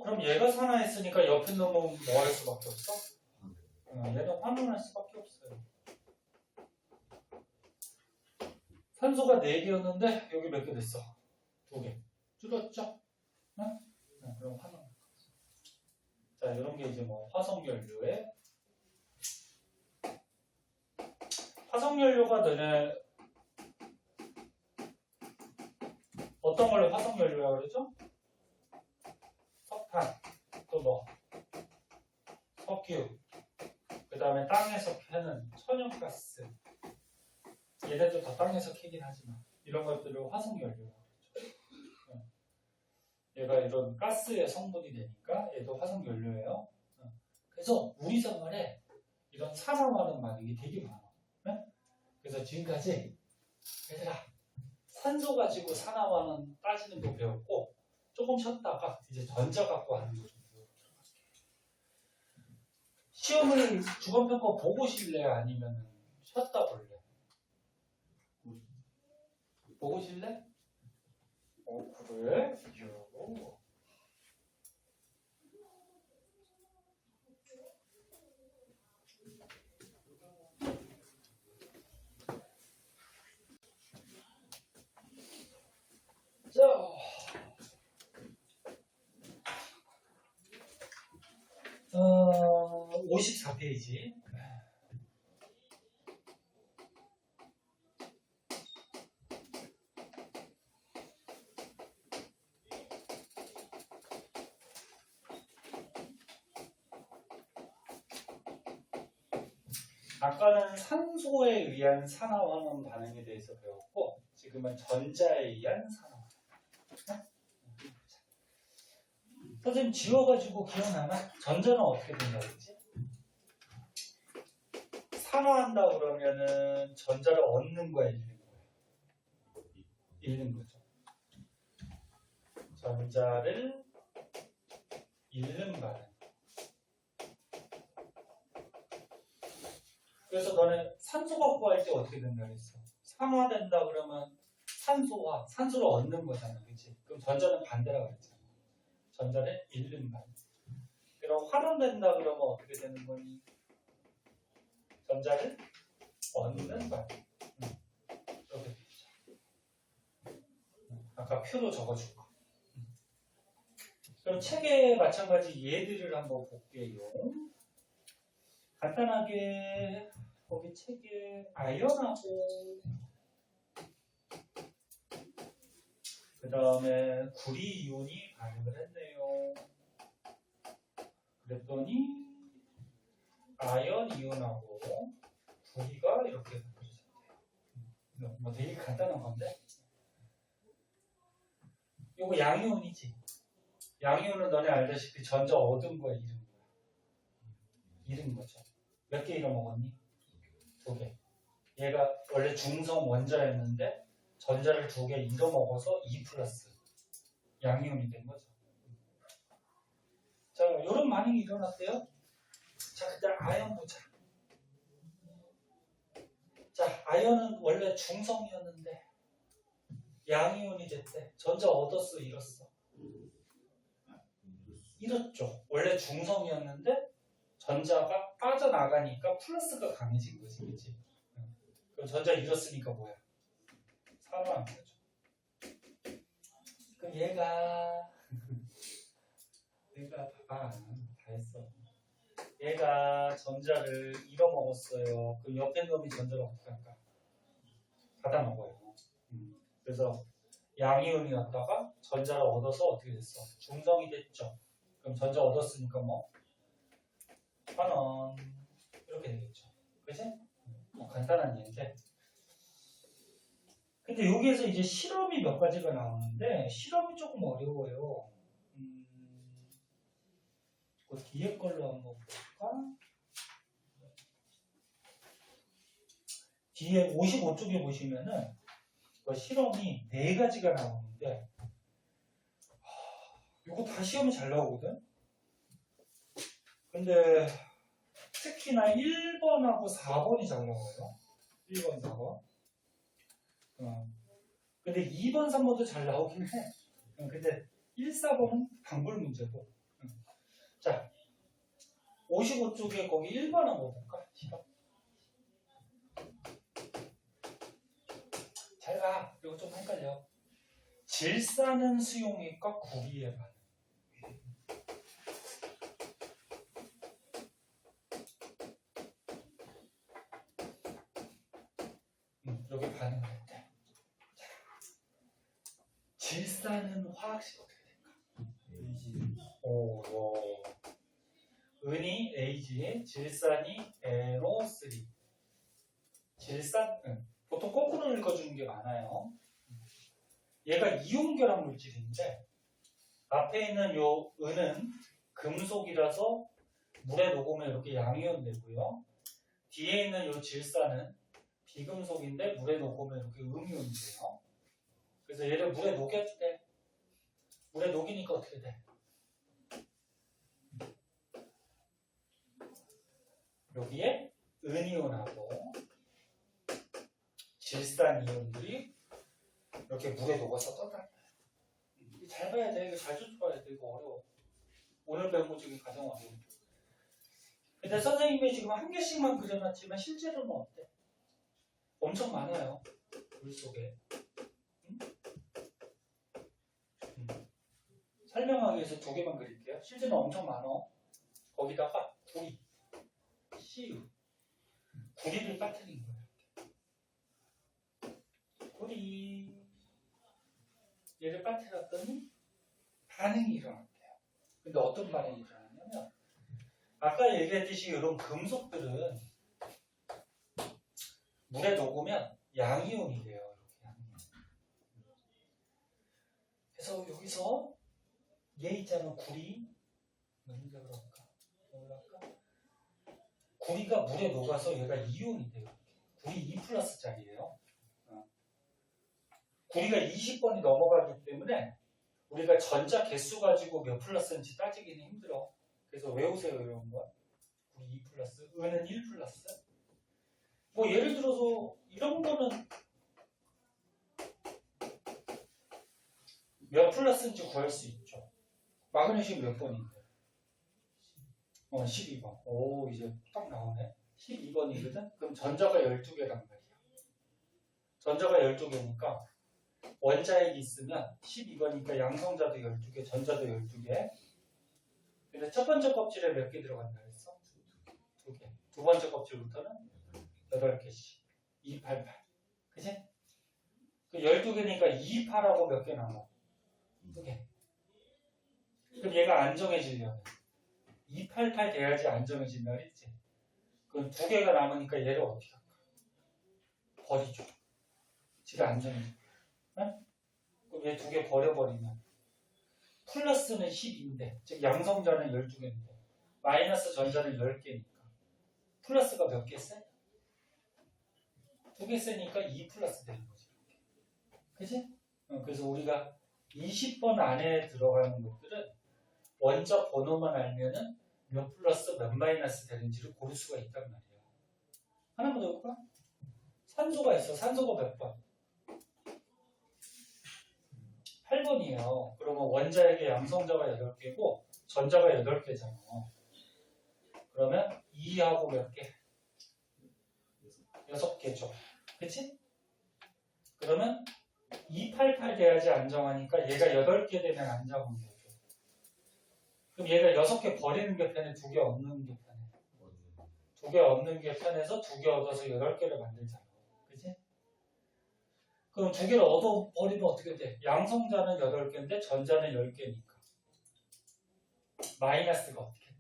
그럼 얘가 산화했으니까 옆에 놈은 뭐 할 수밖에 없어? 얘는 환원할 수밖에 없어요. 산소가 4개였는데 여기 몇 개 됐어? 2개. 줄었죠? 응? 그럼 환원. 자, 이런 게 이제 뭐 화석연료에 화석연료가 너네 어떤 걸 화석연료라고 그러죠? 석탄, 또 뭐 석유, 그 다음에 땅에서 캐는 천연가스. 얘네도 다 땅에서 캐긴 하지만 이런 것들을 화석연료라고 그러죠. 얘가 이런 가스의 성분이 되니까 얘도 화석연료예요. 그래서 우리 생활에 이런 산화하는 반응이 되게 많아. 그래서 지금까지 얘들아 산소 가지고 산화하는 따지는 거 배웠고 조금 쉬었다가 이제 전자 갖고 하는 거 좀 배워볼게. 시험을 주관평가 보고 실래 아니면 쉬었다 볼래? 보고 실래? 그래? 이러고. 자, 54페이지. 아까는 산소에 의한 산화환원 반응에 대해서 배웠고 지금은 전자에 의한 산화환원. 선생님 지워가지고 기억나나? 전자는 어떻게 된다고 그러지? 산화한다 그러면은 전자를 얻는 거야, 잃는 거야? 잃는 거죠. 전자를 잃는 반응. 그래서 너네 산소 갖고 할 때 어떻게 된다 그랬어? 산화된다 그러면 산소를 얻는 거잖아, 그치? 그럼 전자는 반대라고 그랬잖아. 전자를 잃는 반응. 그럼 환원된다 그러면 어떻게 되는 거니? 전자를 얻는 반응. 이렇게 되죠. 아까 표로 적어줄까? 그럼 책에 마찬가지 예들을 한번 볼게요. 간단하게 거기 책에 아연하고 그 다음에 구리 이온이 반응을 했네요. 그랬더니 아연 이온하고 구리가 이렇게 만들어졌대요. 뭐 되게 간단한 건데 이거 양이온이지. 양이온은 너네 알다시피 전자 얻은 거야, 잃은 거야? 잃은 거죠. 몇 개 잃어먹었니? 2개. 얘가 원래 중성 원자였는데 전자를 2개 잃어먹어서 2 플러스 양이온이 된 거죠. 자, 이런 반응이 일어났대요. 자, 그다음 아연 보자. 자, 아연은 원래 중성이었는데 양이온이 됐대. 전자 얻었어, 잃었어? 잃었죠. 원래 중성이었는데 전자가 빠져나가니까 플러스가 강해진 거지, 그치? 그럼 전자 잃었으니까 뭐야? 살아난 거죠. 그럼 얘가 봐봐, 다 했어. 얘가 전자를 잃어먹었어요. 그럼 옆에 놈이 전자를 어떻게 할까? 받아먹어요. 그래서 양이온이었다가 전자를 얻어서 어떻게 됐어? 중성이 됐죠. 그럼 전자 얻었으니까 뭐? 1,000원 이렇게 되겠죠. 그치? 뭐 간단한 얘기인데. 근데 여기에서 이제 실험이 몇 가지가 나오는데 실험이 조금 어려워요. 그 뒤에 걸로 한번 볼까? 뒤에 55쪽에 보시면은 그 실험이 4가지가 나오는데 이거 다 시험이 잘 나오거든? 근데 특히나 1번하고 4번이 잘 나와요. 1번, 4번. 근데 2번, 3번도 잘 나오긴 해. 근데 1, 4번은 방불 문제고. 자, 55쪽에 거기 1번 한번 볼까? 시험. 잘 가. 이거 좀 헷갈려. 질산은 수용액과 구리의 반응. 여기 반응할 때. 자, 질산은 화학식 어떻게 될까? 은이 AG, 질산이 NO3. 질산, 보통 거꾸로 읽어주는 게 많아요. 얘가 이온결합 물질인데 앞에 있는 요 은은 금속이라서 물에 녹으면 이렇게 양이온 되고요. 뒤에 있는 요 질산은 비금속인데 물에 녹으면 이렇게 음이온이 돼요. 그래서 얘를 물에 녹였대. 물에 녹이니까 어떻게 돼? 여기에 은이온하고 질산 이온들이 이렇게 물에 녹아서 떠다녀요. 잘 봐야 돼. 이거 잘 쫓아봐야 돼. 이거 어려워. 오늘 배운 거 중에 가장 어려워. 근데 선생님이 지금 한 개씩만 그려놨지만 실제로는 어때? 엄청 많아요. 물 속에. 설명하기 위해서 2개만 그릴게요. 실제는 엄청 많아. 거기다가 구리, CU. 구리를 빠뜨린 거예요. 구리. 얘를 빠뜨렸더니 반응이 일어났대요. 근데 어떤 반응이 일어나냐면 아까 얘기했듯이 이런 금속들은 물에 녹으면 양이온이 돼요. 이렇게 양이온. 그래서 여기서 얘 있잖아, 구리. 뭔가 그럴까? 구리가 물에 녹아서 얘가 이온이 돼요. 구리 2+짜리예요. 구리가 20번이 넘어가기 때문에 우리가 전자 개수 가지고 몇 플러스인지 따지기는 힘들어. 그래서 외우세요, 이런 거. 구리 2+, 은은 1+. 뭐 예를 들어서 이런 거는 몇 플러스인지 구할 수 있죠. 마그네슘 몇 번인데? 12번. 오, 이제 딱 나오네. 12번이거든? 그럼 전자가 12개란 말이야. 전자가 12개니까 원자핵이 있으면 12번이니까 양성자도 12개, 전자도 12개. 근데 첫 번째 껍질에 몇 개 들어간다 했어? 2개. 두 번째 껍질부터는 8개씩. 288. 그치? 그 12개니까 228하고 몇 개 남아? 2개. 그럼 얘가 안정해지려면 288 돼야지 안정해진다 그랬지? 그럼 2개가 남으니까 얘를 어떻게 할까? 버리죠. 지가 안정해져. 응? 그럼 얘 2개 버려버리면 플러스는 10인데 즉 양성자는 12개인데 마이너스 전자는 10개니까 플러스가 몇 개 세? 2개 세니까 2 플러스 되는 거지. 그치? 그래서 우리가 20번 안에 들어가는 것들은 원자 번호만 알면은 몇 플러스 몇 마이너스 되는지를 고를 수가 있단 말이야. 하나만 더 볼까? 산소가 있어. 산소가 몇 번? 8번이에요. 그러면 원자에게 양성자가 8개고 전자가 8개잖아. 그러면 2하고 몇 개? 6개죠. 그치? 그러면 288 돼야지 안정하니까 얘가 8개 되면 안정한 거죠. 그럼 얘가 6개 버리는 게 편해? 2개 얻는 게 편해? 2개 얻는 게 편해서 2개 얻어서 8개를 만들잖아. 그치? 그럼 2개를 얻어 버리면 어떻게 돼? 양성자는 8개인데 전자는 10개니까. 마이너스가 어떻게 돼?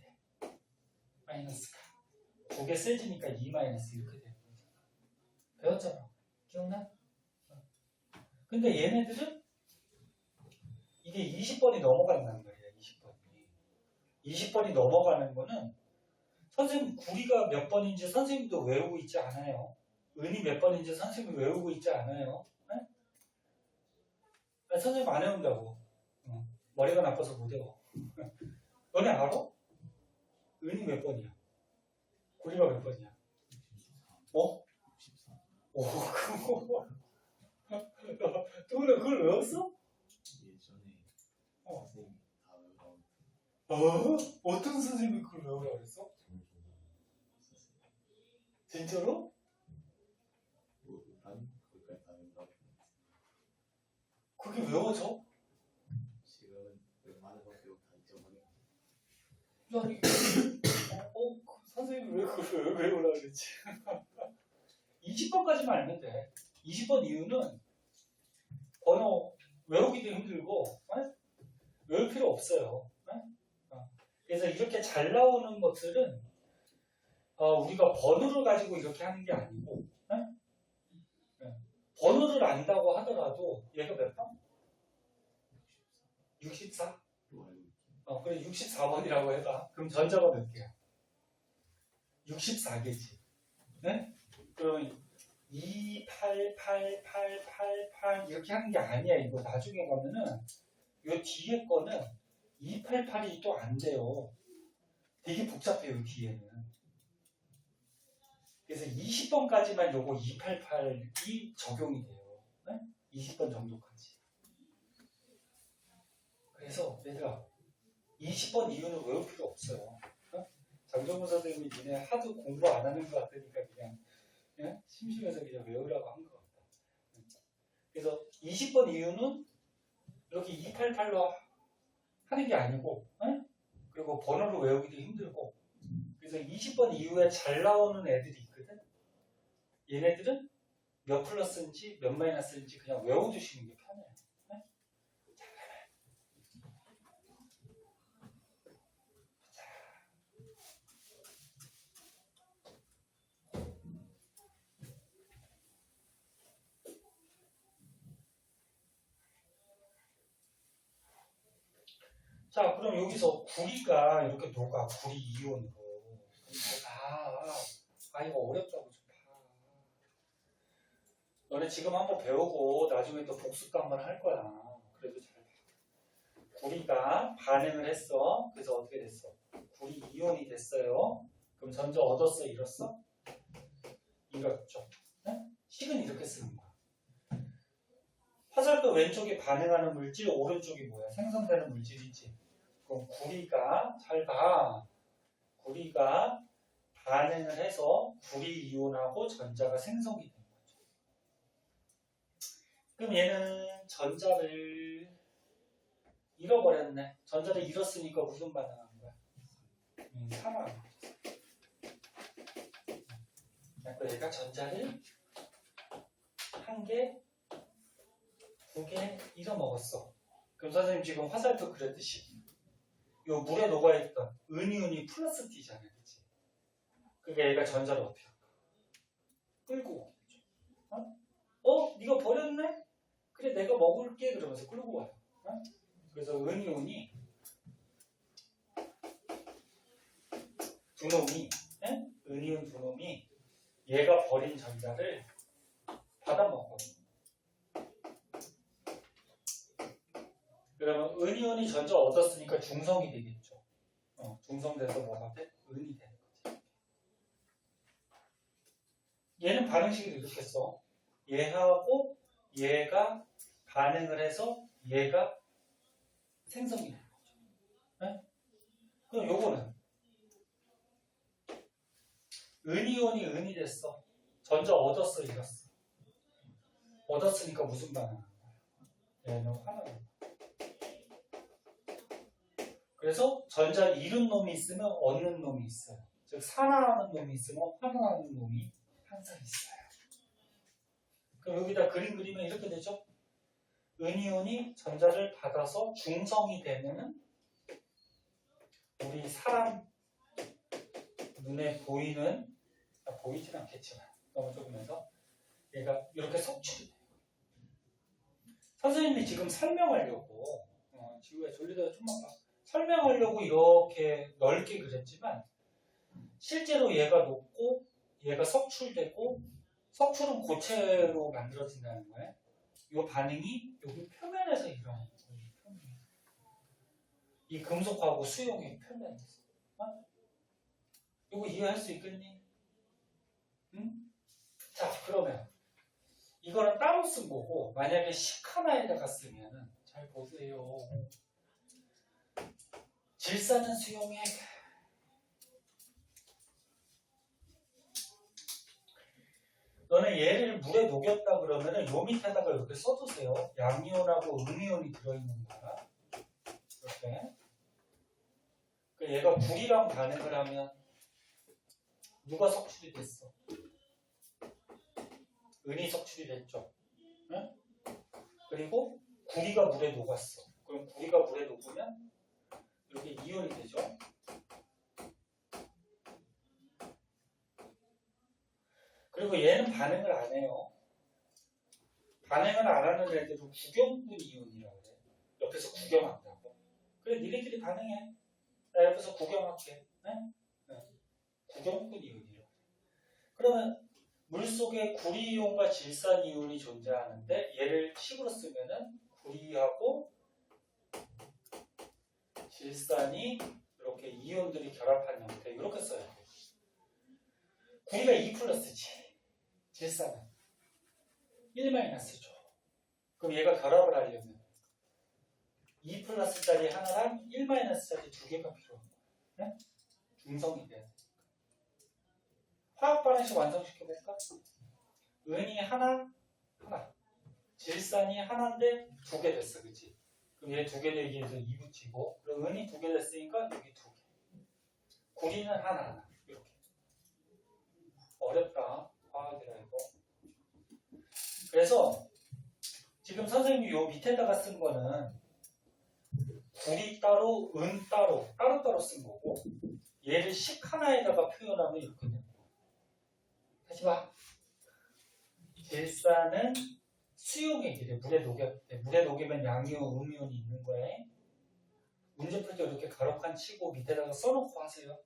마이너스가. 2개 세지니까 2 마이너스 이렇게 되는 거잖아. 배웠잖아. 기억나? 근데 얘네들은 이게 20번이 넘어간다는 거예요. 20번이 넘어가는 거는 선생님 구리가 몇 번인지 선생님도 외우고 있지 않아요. 은이 몇 번인지 선생님이 외우고 있지 않아요. 네? 아니, 선생님 안 외운다고. 머리가 나빠서 못 외워. 너네 알아? 은이 몇 번이야? 구리가 몇 번이야? 어? 오, 그거. 너네 그걸 외웠어? 예전에 어. 선생님이 다 외우라고 어떤 선생님이 그걸 외우라고 그랬어? 진짜로? 뭐 거기까지 다 외우라고 그게 외워져? 지금은 웬만한 거 배우고 다 잊어버려. 아니, 선생님이 왜 그걸 외우라고 그랬지? 20번까지만 알면 돼. 20번 이유는 번호 외우기도 힘들고 외울 필요 없어요. 그래서 이렇게 잘 나오는 것들은 우리가 번호를 가지고 이렇게 하는 게 아니고 번호를 안다고 하더라도 얘가 몇 번? 64? 그래 64번이라고 해봐. 그럼 전자가 몇 개야? 64개지. 네? 그럼 2, 8, 8, 8, 8, 8 이렇게 하는 게 아니야. 이거 나중에 가면은 요 뒤에 거는 288이 또 안 돼요. 되게 복잡해요. 뒤에는. 그래서 20번까지만 요거 288이 적용이 돼요. 네? 20번 정도까지. 그래서 얘들아 20번 이유는 외울 필요 없어요. 장정훈 선생님이 니네 하도 공부 안 하는 것 같으니까 그냥 심심해서 그냥 외우라고 한 것 같다. 그래서 20번 이유는 이렇게 288로 하는 게 아니고 그리고 번호를 외우기도 힘들고 그래서 20번 이후에 잘 나오는 애들이 있거든. 얘네들은 몇 플러스인지 몇 마이너스인지 그냥 외워두시는 게 편해요. 자, 그럼 여기서 구리가 이렇게 녹아. 구리 이온으로. 이거 어렵다고 좀 봐. 너네 지금 한번 배우고 나중에 또 복습도 한번 할 거야. 그래도 잘 봐. 구리가 반응을 했어. 그래서 어떻게 됐어? 구리 이온이 됐어요. 그럼 전자 얻었어? 잃었어? 잃었죠. 네? 식은 이렇게 쓰는 거야. 화살표 왼쪽에 반응하는 물질, 오른쪽이 뭐야? 생성되는 물질이지. 그럼 구리가 잘 봐. 구리가 반응을 해서 구리 이온하고 전자가 생성이 되는 거죠. 그럼 얘는 전자를 잃어버렸네. 전자를 잃었으니까 무슨 반응한 거야? 사망. 얘가 전자를 한 개, 두 개 잃어먹었어. 그럼 선생님 지금 화살표 그렸듯이 요 물에 녹아있던 은이온이 플러스 T잖아요. 그치? 그러니까 얘가 전자를 어떻게 할까? 끌고 오겠죠. 네가 버렸네? 그래 내가 먹을게 그러면서 끌고 와요. 그래서 은이온이 두 놈이 은이온 두 놈이 얘가 버린 전자를 받아먹거든요. 그러면 은이온이 전자 얻었으니까 중성이 되겠죠. 중성돼서 뭐가 돼? 은이 되는 거지. 얘는 반응식이 이렇게 써. 얘하고 얘가 반응을 해서 얘가 생성이 되는 거죠. 네? 그럼 요거는 은이온이 은이 됐어. 전자 얻었어, 잃었어? 얻었으니까 무슨 반응하는 거야? 얘는 화나는 거야. 그래서 전자 잃은 놈이 있으면 얻는 놈이 있어요. 즉 산화하는 놈이 있으면 환원하는 놈이 항상 있어요. 그럼 여기다 그림 그리면 이렇게 되죠. 은이온이 전자를 받아서 중성이 되면은 우리 사람 눈에 보이는, 보이진 않겠지만 너무 조금해서 얘가 이렇게 성취이 돼요. 선생님이 지금 설명하려고 지우야 졸리다가 좀만 봐. 설명하려고 이렇게 넓게 그렸지만 실제로 얘가 녹고 얘가 석출되고 석출은 고체로 만들어진다는 거예요. 이 반응이 여기 표면에서 일어나는 거예요. 이 금속하고 수용의 표면에서. 이거 이해할 수 있겠니? 응? 자, 그러면 이거는 따로 쓴 거고 만약에 식 하나에다가 쓰면은 잘 보세요. 질산은 수용액. 너는 얘를 물에 녹였다 그러면은 요 밑에다가 이렇게 써두세요. 양이온하고 음이온이 들어있는 거야. 이렇게. 얘가 불이랑 반응을 하면 누가 석출이 됐어? 은이 석출이 됐죠. 응? 그리고 구리가 물에 녹았어. 그럼 구리가 물에 녹으면 이렇게 이온이 되죠. 그리고 얘는 반응을 안 해요. 반응을 안 하는 애들은 구경꾼 이온이라고 그래. 옆에서 구경한다고. 그래, 니네끼리 반응해. 나 옆에서 구경할게. 네? 네. 구경꾼 이온이라고. 그러면 물속에 구리이온과 질산이온이 존재하는데 얘를 식으로 쓰면은 구리하고 질산이 이렇게 이온들이 결합한 형태 이렇게 써야 돼. 구리가 2+지. 질산은 1-죠. 그럼 얘가 결합을 하려면 2+짜리 하나랑 1-짜리 두 개가 필요한 거야. 네? 중성이 돼야 돼. 화학 반응식 완성시켜볼까? 은이 하나. 질산이 하나인데 두 개 됐어, 그치? 그럼 얘 두 개 되기 위해서 2 붙이고, 그럼 은이 두 개 됐으니까 여기 두 개. 구리는 하나. 이렇게. 어렵다. 화학이라 이거. 그래서 지금 선생님이 요 밑에다가 쓴 거는 구리 따로, 은 따로 쓴 거고, 얘를 식 하나에다가 표현하면 이렇게 됩니다. 다시 봐. 질산은 수용액이래. 물에 녹였대. 물에 녹이면 양이온, 음이온이 있는 거야. 문제 풀 때 이렇게 가로칸 치고 밑에다가 써놓고 하세요.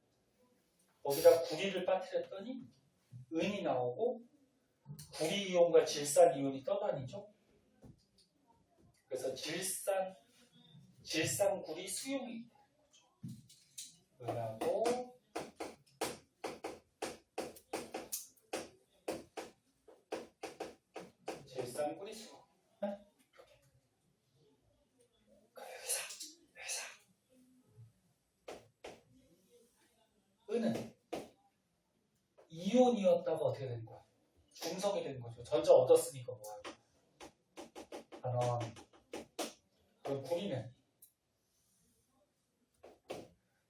거기다 구리를 빠뜨렸더니 은이 나오고 구리이온과 질산이온이 떠다니죠. 그래서 질산구리 수용액이 되는 거죠. 은하고 질산구리 수용. 은은 이온이었다가 어떻게 된 거야? 중성이 된 거죠. 전자 얻었으니까 뭐하는 거야? 하나. 그럼 구리는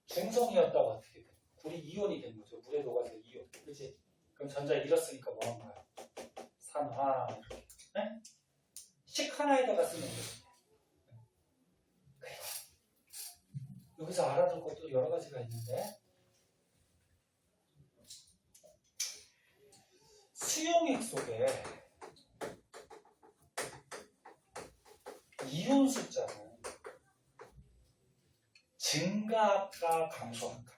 중성이었다가 어떻게 돼? 구리 이온이 된 거죠. 물에 녹아서 이온. 그렇지? 그럼 전자 잃었으니까 뭐한 거야? 산화. 이렇게. 네? 식 하나에다가 쓰면 되겠네. 그리고 여기서 알아둘 것도 여러 가지가 있는데 수용액 속에 이온 숫자는 증가할까 감소할까?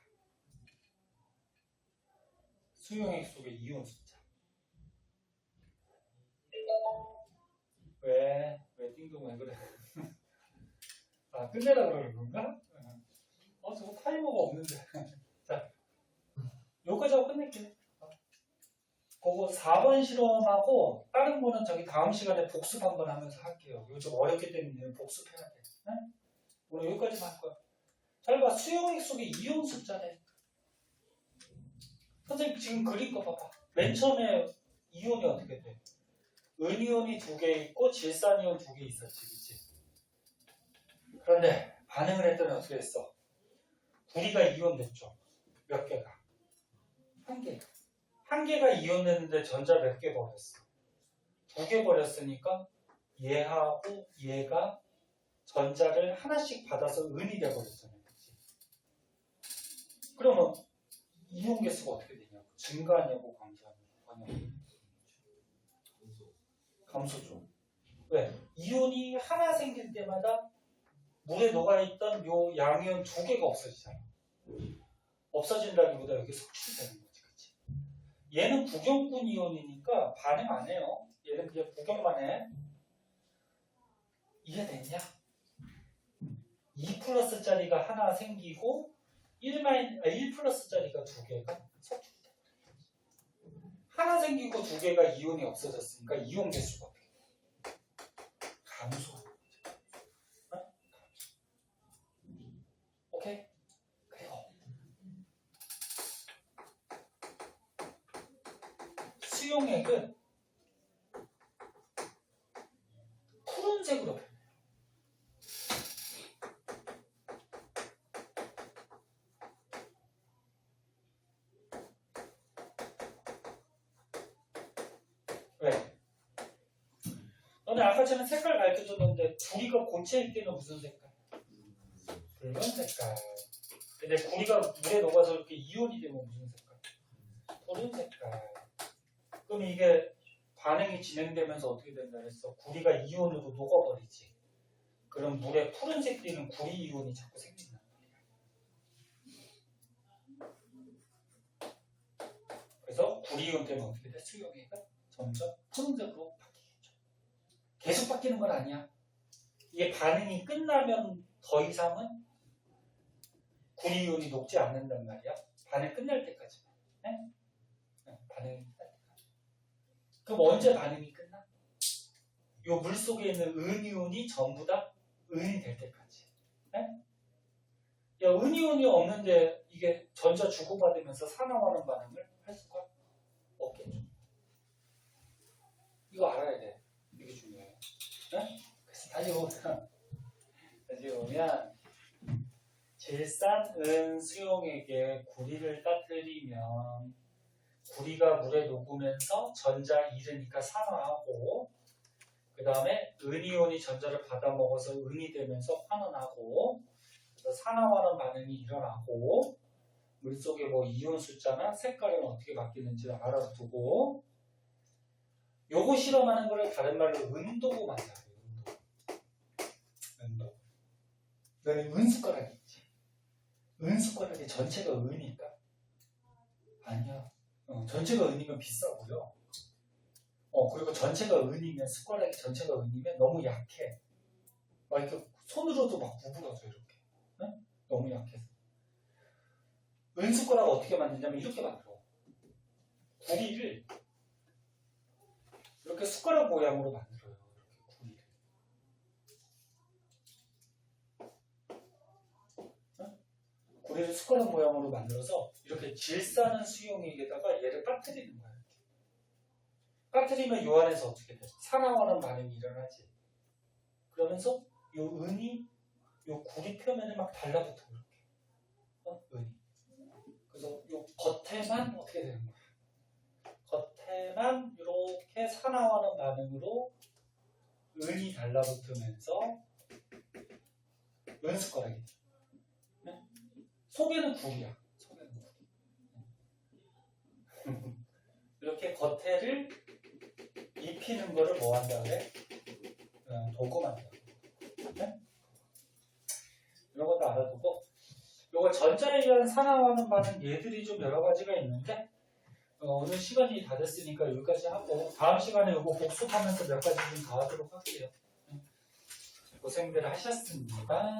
수용액 속에 이온 숫자. 왜 띵동 왜 그래? 아, 끝내라 그러는 건가? 저거 타이머가 없는데. 자, 요거까지 하고 끝낼게. 그거 4번 실험하고 다른 거는 저기 다음 시간에 복습 한번 하면서 할게요. 이거 좀 어렵기 때문에 복습해야 돼. 네? 오늘 여기까지만 할 거야. 잘 봐. 수용액 속에 이온 숫자네. 선생님 지금 그린 거 봐봐. 맨 처음에 이온이 어떻게 돼? 은이온이 2개 있고 질산이온 2개 있었지, 그치? 그런데 반응을 했더니 어떻게 됐어? 구리가 이온 됐죠. 몇 개가? 1개. 1개가 이온 됐는데 전자 몇 개 버렸어? 2개 버렸으니까 얘하고 얘가 전자를 하나씩 받아서 은이 돼버렸잖아요. 그치? 그러면 이온 개수가 어떻게 되냐고? 증가하냐고 감소하냐고? 감소죠. 왜? 이온이 하나 생길 때마다 물에 녹아있던 요 양이온 2개가 없어지잖아. 없어진다기보다 여기 석출되는 거지. 그치? 얘는 구경꾼 이온이니까 반응 안 해요. 얘는 그냥 구경만 해. 이해됐냐? 2 플러스짜리가 하나 생기고 1 플러스짜리가 2개가 석출돼. 하나 생기고 2개가 이온이 없어졌으니까 이온 개수가 어떻게 돼? 감소. 오케이? 그리고 수용액은 푸른색으로 변해요. 왜? 너네 아까처럼 색깔 가르쳐줬는데 구리가 고체일 때는 무슨 색깔? 붉은 색깔. 근데 구리가 물에 녹아서 이렇게 이온이 되면 무슨 색깔? 푸른 색깔. 그럼 이게 반응이 진행되면서 어떻게 된다 그랬어? 구리가 이온으로 녹아버리지. 그럼 물에 푸른색 띠는 구리 이온이 자꾸 생긴단 말이야. 그래서 구리 이온 때문에 어떻게 돼? 수용액은 점점 푸른색으로 바뀌겠죠. 계속 바뀌는 건 아니야. 이게 반응이 끝나면 더 이상은 구리 이온이 녹지 않는단 말이야. 반응 끝날 때까지만. 네? 반응이 끝날 때까지. 그럼 언제 반응이 끝나? 요 물 속에 있는 은이온이 전부 다 은이 될 때까지. 네? 야, 은이온이 없는데 이게 전자 주고받으면서 산화하는 반응을 할 수가 없겠죠. 이거 알아야 돼. 이게 중요해요. 네? 그래서 다시 보면 질산 은 수용액에 구리를 따뜨리면 구리가 물에 녹으면서 전자 잃으니까 산화하고 그 다음에 은이온이 전자를 받아먹어서 은이 되면서 환원하고 그래서 산화하는 반응이 일어나고 물속에 뭐 이온 숫자나 색깔은 어떻게 바뀌는지 알아두고 요거 실험하는 거를 다른 말로 은도고 말이야. 은도. 너는 은숟가락이 있지. 은숟가락이 전체가 은일까? 아니야. 전체가 은이면 비싸 보여. 그리고 전체가 은이면 숟가락이 전체가 은이면 너무 약해. 막 이렇게 손으로도 막 구부러져 이렇게. 응? 너무 약해서. 은숟가락 어떻게 만드냐면 이렇게 만들어. 구리를 이렇게 숟가락 모양으로 만들어요. 이렇게 구리를. 응? 구리를 숟가락 모양으로 만들어서 이렇게 질싸는 수용액에다가 얘를 빠뜨리는 거야. 빠뜨리면 요 안에서 어떻게 돼? 산화하는 반응이 일어나지. 그러면서 요 은이 요 구리 표면에 막 달라붙어 이렇게. 은이. 그래서 요 겉에만 어떻게 되는 거야? 겉에만 이렇게 산화하는 반응으로 은이 달라붙으면서 은숟가락이 돼. 네? 속에는 구리야. 속에는 구리. 이렇게 겉에를 입히는 거를 뭐 한다 그래? 도금한다. 네? 이런 것도 알아두고 요거 전자에 의한 산화하는 반응 얘들이 좀 여러 가지가 있는데 오늘 시간이 다 됐으니까 여기까지 하고 다음 시간에 요거 복습하면서 몇 가지 좀 더 하도록 할게요. 고생들 하셨습니다.